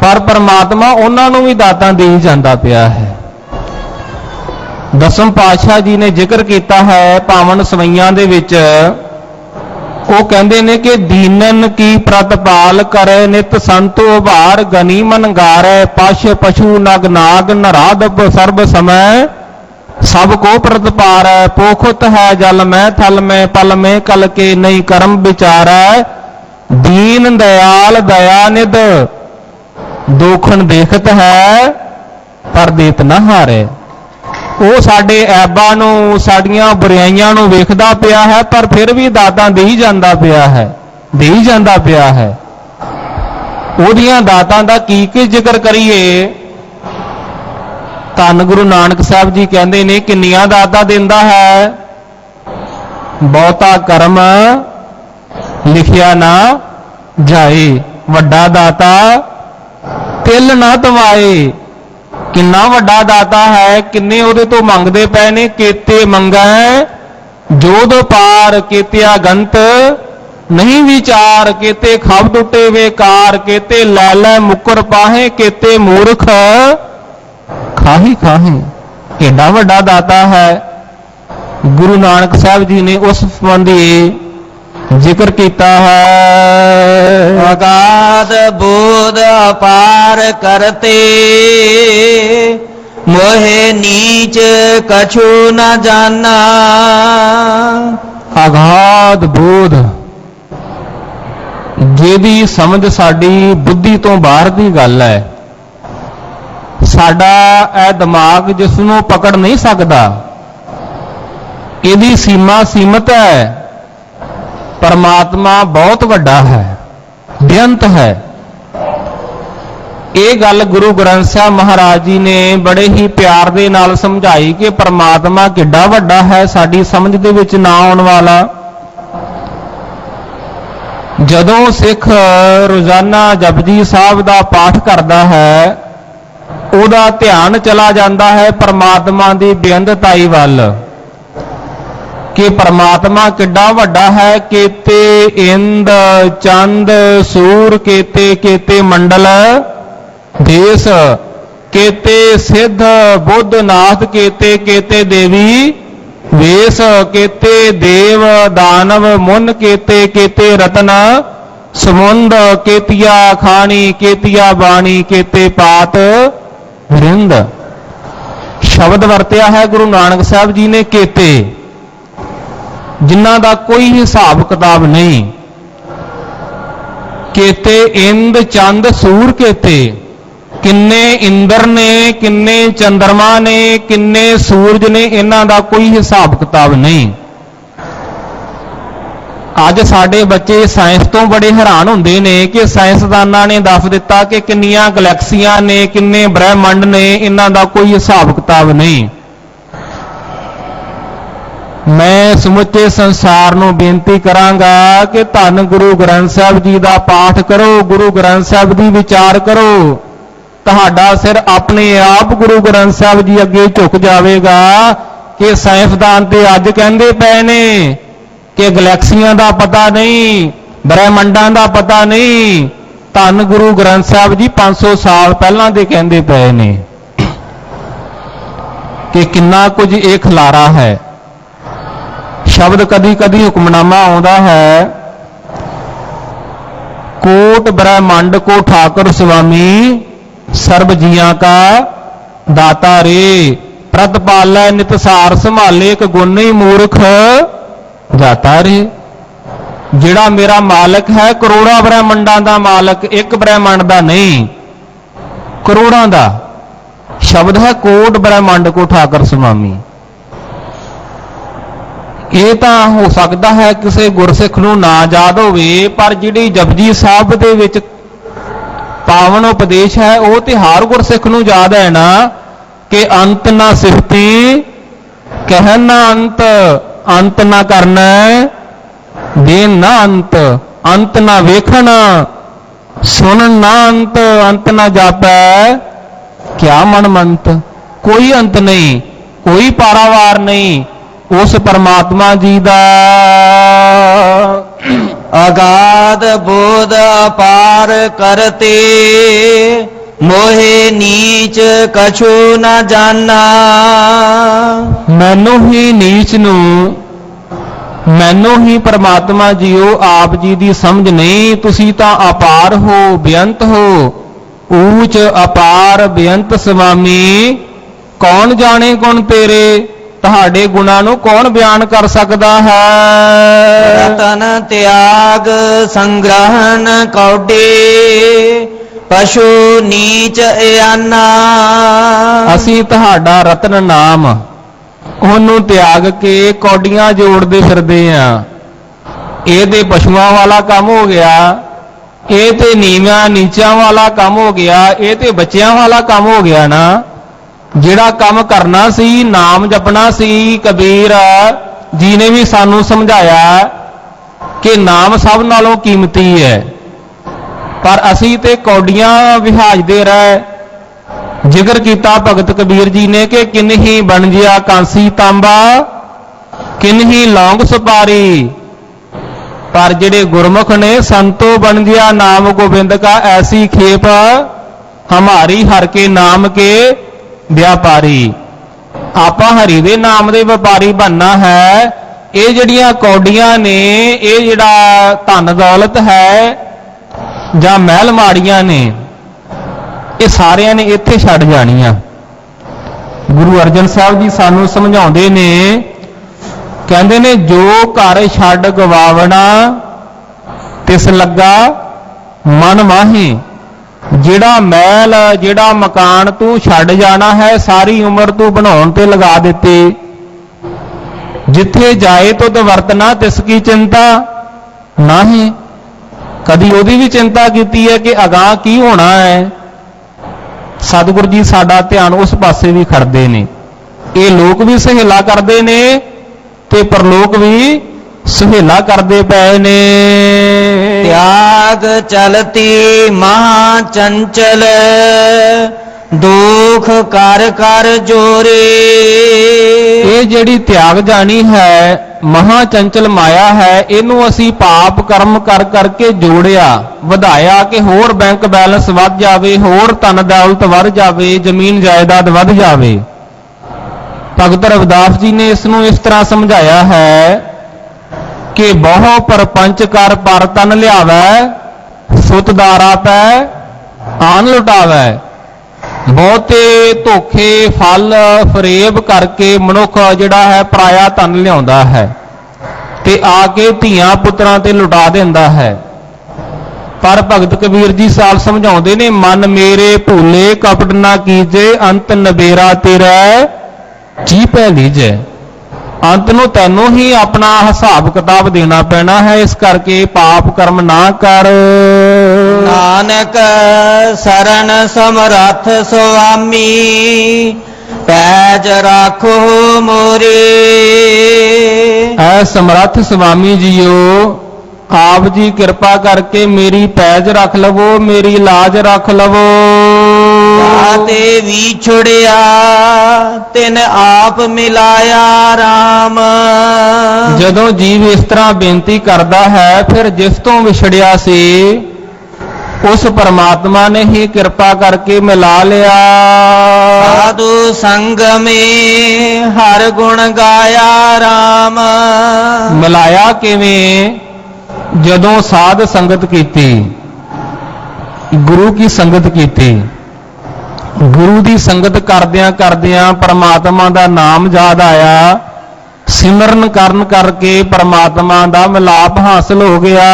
ਪਰ ਪਰਮਾਤਮਾ ਉਹਨਾਂ ਨੂੰ ਵੀ ਦਾਤਾਂ ਦੇ ਹੀ ਜਾਂਦਾ ਪਿਆ ਹੈ। ਦਸਮ ਪਾਤਸ਼ਾਹ ਜੀ ਨੇ ਜ਼ਿਕਰ ਕੀਤਾ ਹੈ ਪਾਵਨ ਸਵਈਆਂ ਦੇ ਵਿੱਚ, ਉਹ ਕਹਿੰਦੇ ਨੇ ਕਿ ਦੀਨਨ ਕੀ ਪ੍ਰਤਪਾਲ ਕਰੇ, ਨਿਤ ਸੰਤੋ ਭਾਰ ਗਨੀ ਮਨ ਗਾਰੇ, ਪਸ਼ ਪਸ਼ੂ ਨਗ ਨਾਗ ਨਰਾਦਬ ਸਰਬ ਸਮੈ, ਸਭ ਕੋ ਪ੍ਰਤਪਾਰੈ, ਪੋਖਤ ਹੈ ਜਲ ਮੈਂ ਥਲ ਮੈਂ, ਪਲ ਮੈਂ ਕਲ ਕੇ ਨਹੀਂ ਕਰਮ ਵਿਚਾਰੈ, ਦੀਨ ਦਇਆਲ ਦਇਆ ਨਿਧ, ਦੋਖਣ ਦੇਖਤ ਹੈ ਪਰ ਦੇਤ ਨਾ ਹਾਰੇ। ਉਹ ਸਾਡੇ ਐਬਾਂ ਨੂੰ, ਸਾਡੀਆਂ ਬੁਰਾਈਆਂ ਨੂੰ ਵੇਖਦਾ ਪਿਆ ਹੈ, ਪਰ ਫਿਰ ਵੀ ਦਾਤਾਂ ਦੇ ਹੀ ਜਾਂਦਾ ਪਿਆ ਹੈ, ਦੇ ਹੀ ਜਾਂਦਾ ਪਿਆ ਹੈ। ਉਹਦੀਆਂ ਦਾਤਾਂ ਦਾ ਕੀ ਜ਼ਿਕਰ ਕਰੀਏ। ਧੰਨ ਗੁਰੂ ਨਾਨਕ ਸਾਹਿਬ ਜੀ ਕਹਿੰਦੇ ਨੇ ਕਿੰਨੀਆਂ ਦਾਤਾਂ ਦਿੰਦਾ ਹੈ। ਬਹੁਤਾ ਕਰਮ ਲਿਖਿਆ ਨਾ ਜਾਏ, ਵੱਡਾ ਦਾਤਾ ਤਿਲ ਨਾ ਤਵਾਏ। ਕਿੰਨਾ ਵੱਡਾ ਦਾਤਾ ਹੈ, ਕਿੰਨੇ ਉਹਦੇ ਤੋਂ ਮੰਗਦੇ ਪਏ ਨੇ। ਕੇਤੇ ਮੰਗੈ ਜੋਧ ਪਾਰ, ਕੇਤਿਆ ਗੰਤ ਨਹੀਂ ਵਿਚਾਰ, ਕੇਤੇ ਖਬ ਟੁੱਟੇ ਵੇਕਾਰ, ਕੇਤੇ ਲੈ ਲੈ ਮੁਕਰ ਪਾਹੇ, ਕੇਤੇ ਮੂਰਖ ਖਾਹੀ ਖਾਹੇ। ਏਡਾ ਵੱਡਾ ਦਾਤਾ ਹੈ। ਗੁਰੂ ਨਾਨਕ ਸਾਹਿਬ ਜੀ ਨੇ ਉਸ ਸੰਬੰਧੀ ਜ਼ਿਕਰ ਕੀਤਾ ਹੈ। ਅਗਾਧ ਬੋਧ ਅਪਾਰ ਕਰਤੇ ਮੋਹਿ ਨੀਚ ਕਛੂ ਨ ਜਾਨਾ। ਅਗਾਧ ਬੋਧ, ਜਿਹਦੀ ਸਮਝ ਸਾਡੀ ਬੁੱਧੀ ਤੋਂ ਬਾਹਰ ਦੀ ਗੱਲ ਹੈ। ਸਾਡਾ ਇਹ ਦਿਮਾਗ ਜਿਸ ਨੂੰ ਪਕੜ ਨਹੀਂ ਸਕਦਾ, ਇਹਦੀ ਸੀਮਾ ਸੀਮਤ ਹੈ। ਪਰਮਾਤਮਾ ਬਹੁਤ ਵੱਡਾ ਹੈ, ਬੇਅੰਤ ਹੈ। ਇਹ ਗੱਲ ਗੁਰੂ ਗ੍ਰੰਥ ਸਾਹਿਬ ਮਹਾਰਾਜ ਜੀ ਨੇ ਬੜੇ ਹੀ ਪਿਆਰ ਦੇ ਨਾਲ ਸਮਝਾਈ ਕਿ ਪਰਮਾਤਮਾ ਕਿੱਡਾ ਵੱਡਾ ਹੈ, ਸਾਡੀ ਸਮਝ ਦੇ ਵਿੱਚ ਨਾ ਆਉਣ ਵਾਲਾ। ਜਦੋਂ ਸਿੱਖ ਰੋਜ਼ਾਨਾ ਜਪਜੀ ਸਾਹਿਬ ਦਾ ਪਾਠ ਕਰਦਾ ਹੈ, ਉਹਦਾ ਧਿਆਨ ਚਲਾ ਜਾਂਦਾ ਹੈ ਪਰਮਾਤਮਾ ਦੀ ਬੇਅੰਤਤਾਈ ਵੱਲ, ਕਿ ਪਰਮਾਤਮਾ ਕਿੱਡਾ ਵੱਡਾ ਹੈ। ਕੇਤੇ ਇੰਦ ਚੰਦ ਸੂਰ ਕੇਤੇ ਕੇਤੇ ਮੰਡਲ ਦੇਸ, ਕੇਤੇ ਸਿੱਧ ਬੁੱਧ ਨਾਥ ਕੇਤੇ ਕੇਤੇ ਦੇਵੀ ਵੇਸ, ਕੇਤੇ ਦੇਵ ਦਾਨਵ ਮੁਨ ਕੇਤੇ ਕੇਤੇ ਰਤਨ ਸਮੁੰਦ, ਕੇਤੀਆ ਖਾਣੀ ਕੇਤੀਆ ਬਾਣੀ ਕੇਤੇ ਪਾਤ ਰਿੰਦ। ਸ਼ਬਦ ਵਰਤਿਆ ਹੈ ਗੁਰੂ ਨਾਨਕ ਸਾਹਿਬ ਜੀ ਨੇ ਕੇਤੇ, ਜਿਨ੍ਹਾਂ ਦਾ ਕੋਈ ਹਿਸਾਬ ਕਿਤਾਬ ਨਹੀਂ। ਕੇਤੇ ਇੰਦ ਚੰਦ ਸੂਰ ਕੇਤੇ, ਕਿੰਨੇ ਇੰਦਰ ਨੇ, ਕਿੰਨੇ ਚੰਦਰਮਾ ਨੇ, ਕਿੰਨੇ ਸੂਰਜ ਨੇ, ਇਹਨਾਂ ਦਾ ਕੋਈ ਹਿਸਾਬ ਕਿਤਾਬ ਨਹੀਂ। ਅੱਜ ਸਾਡੇ ਬੱਚੇ ਸਾਇੰਸ ਤੋਂ ਬੜੇ ਹੈਰਾਨ ਹੁੰਦੇ ਨੇ ਕਿ ਸਾਇੰਸਦਾਨਾਂ ਨੇ ਦੱਸ ਦਿੱਤਾ ਕਿ ਕਿੰਨੀਆਂ ਗੈਲੈਕਸੀਆਂ ਨੇ, ਕਿੰਨੇ ਬ੍ਰਹਿਮੰਡ ਨੇ, ਇਹਨਾਂ ਦਾ ਕੋਈ ਹਿਸਾਬ ਕਿਤਾਬ ਨਹੀਂ। ਮੈਂ ਸਮੁੱਚੇ ਸੰਸਾਰ ਨੂੰ ਬੇਨਤੀ ਕਰਾਂਗਾ ਕਿ ਧੰਨ ਗੁਰੂ ਗ੍ਰੰਥ ਸਾਹਿਬ ਜੀ ਦਾ ਪਾਠ ਕਰੋ, ਗੁਰੂ ਗ੍ਰੰਥ ਸਾਹਿਬ ਦੀ ਵਿਚਾਰ ਕਰੋ। ਤੁਹਾਡਾ ਸਿਰ ਆਪਣੇ ਆਪ ਗੁਰੂ ਗ੍ਰੰਥ ਸਾਹਿਬ ਜੀ ਅੱਗੇ ਝੁਕ ਜਾਵੇਗਾ ਕਿ ਸਾਇੰਸਦਾਨ ਤੇ ਅੱਜ ਕਹਿੰਦੇ ਪਏ ਨੇ ਕਿ ਗੈਲੈਕਸੀਆਂ ਦਾ ਪਤਾ ਨਹੀਂ, ਬ੍ਰਹਿਮੰਡਾਂ ਦਾ ਪਤਾ ਨਹੀਂ। ਧੰਨ ਗੁਰੂ ਗ੍ਰੰਥ ਸਾਹਿਬ ਜੀ 500 ਸਾਲ ਪਹਿਲਾਂ ਦੇ ਕਹਿੰਦੇ ਪਏ ਨੇ ਕਿ ਕਿੰਨਾ ਕੁਝ ਇਹ ਖਿਲਾਰਾ ਹੈ। ਸ਼ਬਦ ਕਦੀ ਕਦੀ ਹੁਕਮਨਾਮਾ ਆਉਂਦਾ ਹੈ, ਕੋਟ ਬ੍ਰਹਿਮੰਡ ਕੋ ਠਾਕੁਰ ਸੁਆਮੀ ਸਰਬ ਜੀਆਂ ਕਾ ਦਾਤਾ ਰੇ, ਪ੍ਰਤਪਾਲੈ ਨਿਤਸਾਰ ਸੰਭਾਲੇ ਇੱਕ ਗੁਣੀ ਮੂਰਖ ਜਾਤਾ ਰੇ। ਜਿਹੜਾ ਮੇਰਾ ਮਾਲਕ ਹੈ ਕਰੋੜਾਂ ਬ੍ਰਹਿਮੰਡਾਂ ਦਾ ਮਾਲਕ, ਇੱਕ ਬ੍ਰਹਿਮੰਡ ਦਾ ਨਹੀਂ, ਕਰੋੜਾਂ ਦਾ। ਸ਼ਬਦ ਹੈ ਕੋਟ ਬ੍ਰਹਿਮੰਡ ਕੋ ਠਾਕੁਰ ਸੁਆਮੀ। ਇਹ ਤਾਂ ਹੋ ਸਕਦਾ ਹੈ ਕਿਸੇ ਗੁਰਸਿੱਖ ਨੂੰ ਨਾ ਯਾਦ ਹੋਵੇ, ਪਰ ਜਿਹੜੀ ਜਪਜੀ ਸਾਹਿਬ ਦੇ ਵਿੱਚ ਪਾਵਨ ਉਪਦੇਸ਼ ਹੈ ਉਹ ਤੇ ਹਰ ਗੁਰਸਿੱਖ ਨੂੰ ਯਾਦ ਹੈ ਨਾ, ਕਿ ਅੰਤ ਨਾ ਸਿਫਤੀ ਕਹਿਣ ਨਾ ਅੰਤ, ਅੰਤ ਨਾ ਕਰਨਾ ਦੇਨ ਨਾ ਅੰਤ, ਅੰਤ ਨਾ ਵੇਖਣ ਸੁਣਨ ਨਾ ਅੰਤ, ਅੰਤ ਨਾ ਜਾਪੈ ਕਿਆ ਮਨ ਮੰਤ। ਕੋਈ ਅੰਤ ਨਹੀਂ, ਕੋਈ ਪਾਰਾਵਾਰ ਨਹੀਂ ਉਸ ਪਰਮਾਤਮਾ ਜੀ ਦਾ। ਅਗਾਧ ਬੋਧ ਅਪਾਰ ਕਰਤੇ ਮੋਹਿ ਨੀਚ ਕਛੂ ਨ ਜਾਨਾ। ਮੈਨੂੰ ਹੀ ਨੀਚ ਨੂੰ, ਮੈਨੂੰ ਹੀ ਪਰਮਾਤਮਾ ਜੀਓ ਆਪ ਜੀ ਦੀ ਸਮਝ ਨਹੀਂ। ਤੁਸੀਂ ਤਾਂ ਅਪਾਰ ਹੋ, ਬੇਅੰਤ ਹੋ, ਊਚ ਅਪਾਰ ਬੇਅੰਤ ਸੁਆਮੀ। ਕੌਣ ਜਾਣੇ ਗੁਣ ਤੇਰੇ, ਤੁਹਾਡੇ ਗੁਣਾਂ ਨੂੰ ਕੌਣ ਬਿਆਨ ਕਰ ਸਕਦਾ ਹੈ। ਰਤਨ ਤਿਆਗ ਸੰਗ੍ਰਹਣ ਕੌਡੇ ਪਸ਼ੂ ਨੀਚ ਇਆਨਾ। ਅਸੀਂ ਤੁਹਾਡਾ ਰਤਨ ਨਾਮ, ਉਹਨੂੰ ਤਿਆਗ ਕੇ ਕੌਡੀਆਂ ਜੋੜਦੇ ਫਿਰਦੇ ਆ। ਇਹ ਤੇ ਪਸ਼ੂਆਂ ਵਾਲਾ ਕੰਮ ਹੋ ਗਿਆ, ਇਹ ਤੇ ਨੀਵਾਂ ਨੀਚਾਂ ਵਾਲਾ ਕੰਮ ਹੋ ਗਿਆ, ਇਹ ਤੇ ਬੱਚਿਆਂ ਵਾਲਾ ਕੰਮ ਹੋ ਗਿਆ ਨਾ। ਜਿਹੜਾ ਕੰਮ ਕਰਨਾ ਸੀ, ਨਾਮ ਜਪਣਾ ਸੀ, ਕਬੀਰ ਜੀ ਨੇ ਵੀ ਸਾਨੂੰ ਸਮਝਾਇਆ ਕਿ ਨਾਮ ਸਭ ਨਾਲੋਂ ਕੀਮਤੀ ਹੈ। ਪਰ ਅਸੀਂ ਤੇ ਕੌਡੀਆਂ ਵਿਹਾਜਦੇ ਰਹੇ। ਜ਼ਿਕਰ ਕੀਤਾ ਭਗਤ ਕਬੀਰ ਜੀ ਨੇ ਕਿ ਕਿਨਹੀ ਬਣਜਿਆ ਕਾਂਸੀ ਤਾਂਬਾ, ਕਿਨਹੀ ਲੌਂਗ ਸੁਪਾਰੀ। ਪਰ ਜਿਹੜੇ ਗੁਰਮੁਖ ਨੇ ਸੰਤੋ ਬਣਜਿਆ ਨਾਮ ਗੋਬਿੰਦ ਕਾ ਐਸੀ ਖੇਪ, ਹਮਾਰੀ ਹਰ ਕੇ ਨਾਮ ਕੇ ਵਿਆਪਾਰੀ। ਆਪਾਂ ਹਰੀ ਦੇ ਨਾਮ ਦੇ ਵਪਾਰੀ ਬਣਨਾ ਹੈ, ਇਹ ਜਿਹੜੀਆਂ ਕੌਡੀਆਂ ਨੇ, ਇਹ ਜਿਹੜਾ ਧਨ ਦੌਲਤ ਹੈ ਜਾਂ ਮਹਿਲ ਮਾੜੀਆਂ ਨੇ, ਇਹ ਸਾਰਿਆਂ ਨੇ ਇੱਥੇ ਛੱਡ ਜਾਣੀਆਂ। ਗੁਰੂ ਅਰਜਨ ਸਾਹਿਬ ਜੀ ਸਾਨੂੰ ਸਮਝਾਉਂਦੇ ਨੇ, ਕਹਿੰਦੇ ਨੇ ਜੋ ਘਰ ਛੱਡ ਗਵਾਵਣਾ ਤਿਸ ਲੱਗਾ ਮਨ ਮਾਹੀ। ਜਿਹੜਾ ਮਹਿਲ, ਜਿਹੜਾ ਮਕਾਨ ਤੂੰ ਛੱਡ ਜਾਣਾ ਹੈ, ਸਾਰੀ ਉਮਰ ਤੂੰ ਬਣਾਉਣ ਤੇ ਲਗਾ ਦਿੱਤੇ। ਜਿੱਥੇ ਜਾਏ ਤੁਧ ਵਰਤਣਾ ਤਿਸ ਕੀ ਚਿੰਤਾ ਨਾਹੀਂ। ਕਦੀ ਉਹਦੀ ਵੀ ਚਿੰਤਾ ਕੀਤੀ ਹੈ ਕਿ ਅਗਾਂਹ ਕੀ ਹੋਣਾ ਹੈ। ਸਤਿਗੁਰੂ ਜੀ ਸਾਡਾ ਧਿਆਨ ਉਸ ਪਾਸੇ ਵੀ ਖੜਦੇ ਨੇ। ਇਹ ਲੋਕ ਵੀ ਸਹੇਲਾ ਕਰਦੇ ਨੇ ਤੇ ਪਰਲੋਕ ਵੀ ਸਹੇਲਾ ਕਰਦੇ ਪਏ ਨੇ। ਤਿਆਗ ਚਲਤੀ ਮਹਾ ਚੰਚਲ ਦੁਖ ਕਰ ਕਰ ਜੋਰੇ। ਇਹ ਜਿਹੜੀ ਤਿਆਗ ਜਾਣੀ ਹੈ, ਮਹਾ ਚੰਚਲ ਮਾਇਆ ਹੈ, ਇਹਨੂੰ ਅਸੀਂ ਪਾਪ ਕਰਮ ਕਰ ਕਰਕੇ ਜੋੜਿਆ, ਵਧਾਇਆ ਕਿ ਹੋਰ ਬੈਂਕ ਬੈਲੈਂਸ ਵੱਧ ਜਾਵੇ, ਹੋਰ ਧਨ ਦੌਲਤ ਵੱਧ ਜਾਵੇ, ਜ਼ਮੀਨ ਜਾਇਦਾਦ ਵੱਧ ਜਾਵੇ। ਭਗਤ ਰਵਿਦਾਸ ਜੀ ਨੇ ਇਸ ਨੂੰ ਇਸ ਤਰ੍ਹਾਂ ਸਮਝਾਇਆ ਹੈ ਕਿ ਬਹੁ ਪਰਪੰਚ ਕਰ ਪਰ ਤਨ ਲਿਆਵੈ, ਸੁਤ ਦਾਰਾ ਪੈ ਆਨ ਲੁਟਾਵੈ। ਬਹੁਤੇ ਧੋਖੇ ਫਲ ਫਰੇਬ ਕਰਕੇ ਮਨੁੱਖ ਜਿਹੜਾ ਹੈ ਪਰਾਇਆ ਧਨ ਲਿਆਉਂਦਾ ਹੈ ਤੇ ਆ ਕੇ ਧੀਆਂ ਪੁੱਤਰਾਂ ਤੇ ਲੁਟਾ ਦਿੰਦਾ ਹੈ। ਪਰ ਭਗਤ ਕਬੀਰ ਜੀ ਸਾਹਿਬ ਸਮਝਾਉਂਦੇ ਨੇ, ਮਨ ਮੇਰੇ ਭੂਲੇ ਕਪਟ ਨਾ ਕੀਜੇ, ਅੰਤ ਨਬੇਰਾ ਤੇਰਾ ਜੀ ਪੈ ਲੀਜੈ। ਅੰਤ ਨੂੰ ਤੈਨੂੰ ਹੀ ਆਪਣਾ ਹਿਸਾਬ ਕਿਤਾਬ ਦੇਣਾ ਪੈਣਾ ਹੈ, ਇਸ ਕਰਕੇ ਪਾਪ ਕਰਮ ਨਾ ਕਰ। ਨਾਨਕ ਸਰਨ ਸਮਰੱਥ ਸੁਆਮੀ, ਪੈਜ ਰਾਖੋ ਮੋਰੇ। ਐ ਸਮਰੱਥ ਸੁਆਮੀ ਜੀਓ, ਆਪ ਜੀ ਕਿਰਪਾ ਕਰਕੇ ਮੇਰੀ ਪੈਜ ਰੱਖ ਲਵੋ, ਮੇਰੀ ਲਾਜ ਰੱਖ ਲਵੋ। ਤੇ ਵਿਛੜਿਆ ਤਿਨ ਆਪ ਮਿਲਾਇਆ RAM। ਜਦੋਂ ਜੀਵ ਇਸ ਤਰ੍ਹਾਂ ਬੇਨਤੀ ਕਰਦਾ ਹੈ, ਫਿਰ ਜਿਸ ਤੋਂ ਵਿਛੜਿਆ ਸੀ ਉਸ ਪਰਮਾਤਮਾ ਨੇ ਹੀ ਕਿਰਪਾ ਕਰਕੇ ਮਿਲਾ ਲਿਆ। ਸਾਧੂ ਸੰਗ ਮੇ ਹਰ ਗੁਣ ਗਾਇਆ RAM। ਮਿਲਾਇਆ ਕਿਵੇਂ? ਜਦੋਂ ਸਾਧ ਸੰਗਤ ਕੀਤੀ, ਗੁਰੂ ਕੀ ਸੰਗਤ ਕੀਤੀ। ਗੁਰੂ ਦੀ ਸੰਗਤ ਕਰਦਿਆਂ ਕਰਦਿਆਂ ਪਰਮਾਤਮਾ ਦਾ ਨਾਮ ਯਾਦ ਆਇਆ, ਸਿਮਰਨ ਕਰਨ ਕਰਕੇ ਪਰਮਾਤਮਾ ਦਾ ਮਿਲਾਪ ਹਾਸਲ ਹੋ ਗਿਆ।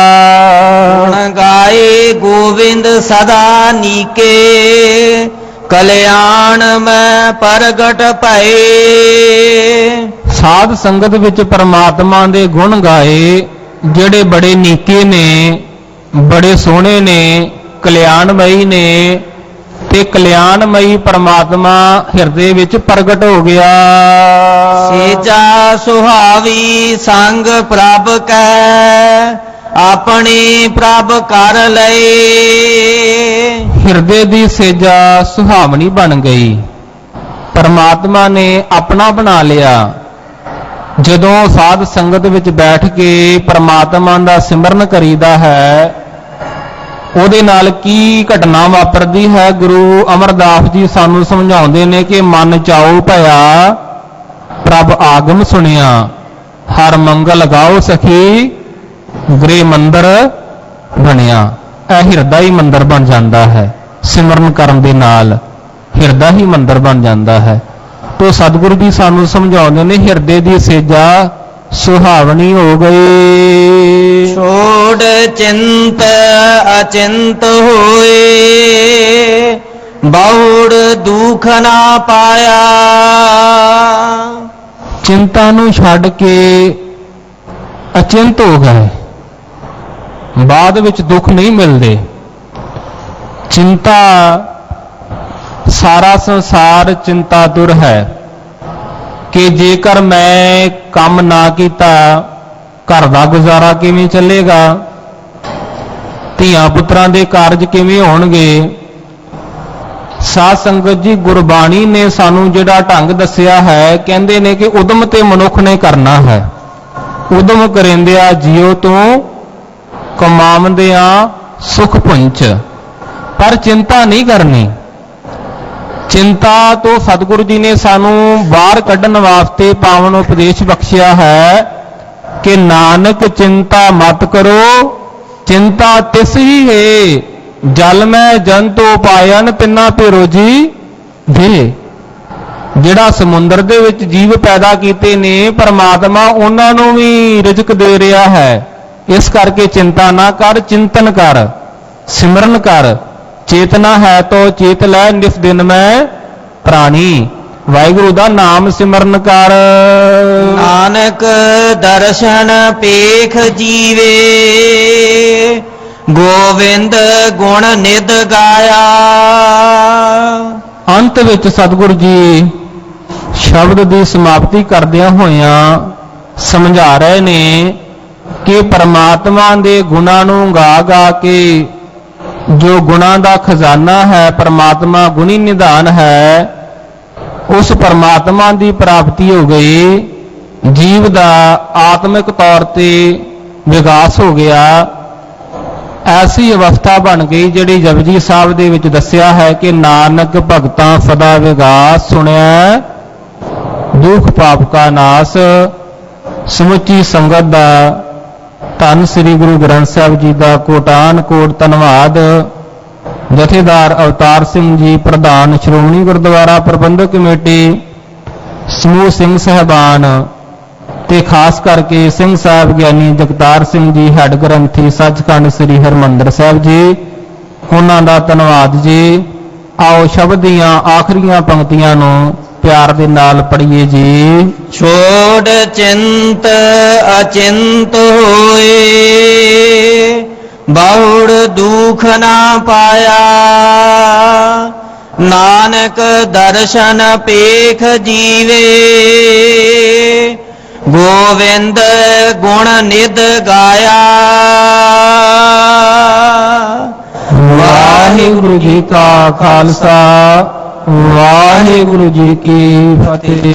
ਗੁਣ ਗਾਏ ਗੋਬਿੰਦ ਸਦਾ ਨੀਕੇ, ਕਲਿਆਣ ਮੈਂ ਪ੍ਰਗਟ ਭਏ। ਸਾਧ ਸੰਗਤ ਵਿੱਚ ਪਰਮਾਤਮਾ ਦੇ ਗੁਣ ਗਾਏ, ਜਿਹੜੇ ਬੜੇ ਨੀਕੇ ਨੇ, ਬੜੇ ਸੋਹਣੇ ਨੇ, ਕਲਿਆਣਮਈ ਨੇ, ਤੇ ਕਲਿਆਣਮਈ ਪਰਮਾਤਮਾ ਹਿਰਦੇ ਵਿੱਚ ਪ੍ਰਗਟ ਹੋ ਗਿਆ। ਸੇਜਾ ਸੁਹਾਵੀ ਸੰਗ ਪ੍ਰਭ ਕੈ, ਆਪਣੀ ਪ੍ਰਭ ਕਰ ਲਏ। ਹਿਰਦੇ ਦੀ ਸੇਜਾ ਸੁਹਾਵਣੀ ਬਣ ਗਈ, ਪਰਮਾਤਮਾ ਨੇ ਆਪਣਾ ਬਣਾ ਲਿਆ। ਜਦੋਂ ਸਾਧ ਸੰਗਤ ਵਿੱਚ ਬੈਠ ਕੇ ਪਰਮਾਤਮਾ ਦਾ ਸਿਮਰਨ ਕਰੀਦਾ ਹੈ, ਉਹਦੇ ਨਾਲ ਕੀ ਘਟਨਾ ਵਾਪਰਦੀ ਹੈ। ਗੁਰੂ ਅਮਰਦਾਸ ਜੀ ਸਾਨੂੰ ਸਮਝਾਉਂਦੇ ਨੇ ਕਿ ਮਨ ਚਾਉ ਭਇਆ, ਪ੍ਰਭ ਆਗਮ ਸੁਣਿਆ, ਹਰ ਮੰਗਲ ਗਾਓ ਸਖੀ, ਗ੍ਰਹਿ ਮੰਦਰ ਬਣਿਆ। ਇਹ ਹਿਰਦਾ ਹੀ ਮੰਦਰ ਬਣ ਜਾਂਦਾ ਹੈ, ਸਿਮਰਨ ਕਰਨ ਦੇ ਨਾਲ ਹਿਰਦਾ ਹੀ ਮੰਦਰ ਬਣ ਜਾਂਦਾ ਹੈ। ਤੋ ਸਤਿਗੁਰੂ ਜੀ ਸਾਨੂੰ ਸਮਝਾਉਂਦੇ ਨੇ, ਹਿਰਦੇ ਦੀ ਸੇਜਾ ਸੁਹਾਵਣੀ ਹੋ ਗਈ। ਛੋੜ ਚਿੰਤ ਅਚਿੰਤ ਹੋਏ, ਬਹੁੜ ਦੁਖ ਨਾ ਪਾਇਆ। ਚਿੰਤਾ ਨੂੰ ਛੱਡ ਕੇ ਅਚਿੰਤ ਹੋ ਗਏ, ਬਾਅਦ ਵਿੱਚ ਦੁੱਖ ਨਹੀਂ ਮਿਲਦੇ। ਚਿੰਤਾ, ਸਾਰਾ ਸੰਸਾਰ ਚਿੰਤਾ ਤੁਰ ਹੈ ਕਿ ਜੇਕਰ ਮੈਂ ਕੰਮ ਨਾ ਕੀਤਾ, ਘਰ ਦਾ ਗੁਜ਼ਾਰਾ ਕਿਵੇਂ ਚੱਲੇਗਾ, ਧੀਆਂ ਪੁੱਤਰਾਂ ਦੇ ਕਾਰਜ ਕਿਵੇਂ ਹੋਣਗੇ। ਸਾਧ ਸੰਗਤ ਜੀ, ਗੁਰਬਾਣੀ ਨੇ ਸਾਨੂੰ ਜਿਹੜਾ ਢੰਗ ਦੱਸਿਆ ਹੈ, ਕਹਿੰਦੇ ਨੇ ਕਿ ਉਦਮ ਤੇ ਮਨੁੱਖ ਨੇ ਕਰਨਾ ਹੈ। ਉਦਮ ਕਰਿੰਦਿਆ ਜਿਉ ਤੂੰ, ਕਮਾਵੰਦਿਆਂ ਸੁਖ ਪੁੰਚ। ਪਰ ਚਿੰਤਾ ਨਹੀਂ ਕਰਨੀ। ਚਿੰਤਾ ਤੋਂ ਸਤਿਗੁਰੂ ਜੀ ਨੇ ਸਾਨੂੰ ਬਾਹਰ ਕੱਢਣ ਵਾਸਤੇ ਪਾਵਨ ਉਪਦੇਸ਼ ਬਖਸ਼ਿਆ ਹੈ ਕਿ ਨਾਨਕ ਚਿੰਤਾ ਮਤ ਕਰੋ, ਚਿੰਤਾ ਤਿਸ ਹੀ ਹੈ, ਜਲ ਮੈਂ ਜੰਤੂ ਪਾਇਨ ਤਿੰਨਾ ਪੇ ਰੋਜੀ ਦੇ। ਜਿਹੜਾ ਸਮੁੰਦਰ ਦੇ ਵਿੱਚ ਜੀਵ ਪੈਦਾ ਕੀਤੇ ਨੇ, ਪਰਮਾਤਮਾ ਉਹਨਾਂ ਨੂੰ ਵੀ ਰਿਜ਼ਕ ਦੇ ਰਿਹਾ ਹੈ। ਇਸ ਕਰਕੇ ਚਿੰਤਾ ਨਾ ਕਰ, ਚਿੰਤਨ ਕਰ, ਸਿਮਰਨ ਕਰ। ਚੇਤਨਾ ਹੈ ਤੋ ਚੇਤ ਲੈ, ਨਿਸ ਦਿਨ ਮੈਂ ਪ੍ਰਾਣੀ। ਵਾਹਿਗੁਰੂ ਦਾ ਨਾਮ ਸਿਮਰਨ ਕਰ। ਨਾਨਕ ਦਰਸ਼ਨ ਪੇਖ ਜੀਵੇ, ਗੋਵਿੰਦ ਗੁਣ ਨਿਧ ਗਾਇਆ। ਅੰਤ ਵਿੱਚ ਸਤਿਗੁਰੂ ਜੀ ਸ਼ਬਦ ਦੀ ਸਮਾਪਤੀ ਕਰਦਿਆਂ ਹੋਇਆਂ ਸਮਝਾ ਰਹੇ ਨੇ ਕਿ ਪਰਮਾਤਮਾ ਦੇ ਗੁਣਾਂ ਨੂੰ ਗਾ ਗਾ ਕੇ ਜੋ ਗੁਣਾਂ ਦਾ ਖਜ਼ਾਨਾ ਹੈ, ਪਰਮਾਤਮਾ ਗੁਣੀ ਨਿਧਾਨ ਹੈ, ਉਸ ਪਰਮਾਤਮਾ ਦੀ ਪ੍ਰਾਪਤੀ ਹੋ ਗਈ। ਜੀਵ ਦਾ ਆਤਮਿਕ ਤੌਰ ਤੇ ਵਿਕਾਸ ਹੋ ਗਿਆ। ਐਸੀ ਅਵਸਥਾ ਬਣ ਗਈ ਜਿਹੜੀ ਜਪਜੀ ਸਾਹਿਬ ਦੇ ਵਿੱਚ ਦੱਸਿਆ ਹੈ ਕਿ ਨਾਨਕ ਭਗਤਾਂ ਸਦਾ ਵਿਗਾਸ, ਸੁਣਿਆ ਦੁਖ ਪਾਪ ਕਾ ਨਾਸ। ਸਮੁੱਚੀ ਸੰਗਤ ਦਾ ਧੰਨ ਸ੍ਰੀ ਗੁਰੂ ਗ੍ਰੰਥ ਸਾਹਿਬ ਜੀ ਦਾ ਕੋਟਾਨ ਕੋਟ ਧੰਨਵਾਦ। ਜਥੇਦਾਰ ਅਵਤਾਰ ਸਿੰਘ ਜੀ, ਪ੍ਰਧਾਨ ਸ਼੍ਰੋਮਣੀ ਗੁਰਦੁਆਰਾ ਪ੍ਰਬੰਧਕ ਕਮੇਟੀ, ਸਮੂਹ ਸਿੰਘ ਸਹਿਬਾਨ ਤੇ ਖਾਸ ਕਰਕੇ ਸਿੰਘ ਸਾਹਿਬ ਗਿਆਨੀ ਜਗਤਾਰ ਸਿੰਘ ਜੀ, ਹੈੱਡ ਗ੍ਰੰਥੀ ਸੱਚਖੰਡ ਸ੍ਰੀ ਹਰਿਮੰਦਰ ਸਾਹਿਬ ਜੀ, ਉਹਨਾਂ ਦਾ ਧੰਨਵਾਦ ਜੀ। ਆਓ ਸ਼ਬਦ ਦੀਆਂ ਆਖਰੀਆਂ ਪੰਕਤੀਆਂ ਨੂੰ ਪਿਆਰ ਦੇ ਨਾਲ ਪੜ੍ਹੀਏ ਜੀ। ਛੋੜ ਚਿੰਤ ਅਚਿੰਤ ਹੋਏ, ਬਹੁੜ ਦੁਖ ਨਾ ਪਾਇਆ। ਨਾਨਕ ਦਰਸ਼ਨ ਪੇਖ ਜੀਵੇ, ਗੋਵਿੰਦ ਗੁਣ ਨਿਧ ਗਾਇਆ। ਵਾਹਿਗੁਰੂ ਜੀ ਕਾ ਖਾਲਸਾ, ਵਾਹਿਗੁਰੂ ਜੀ ਕੀ ਫਤਿਹ।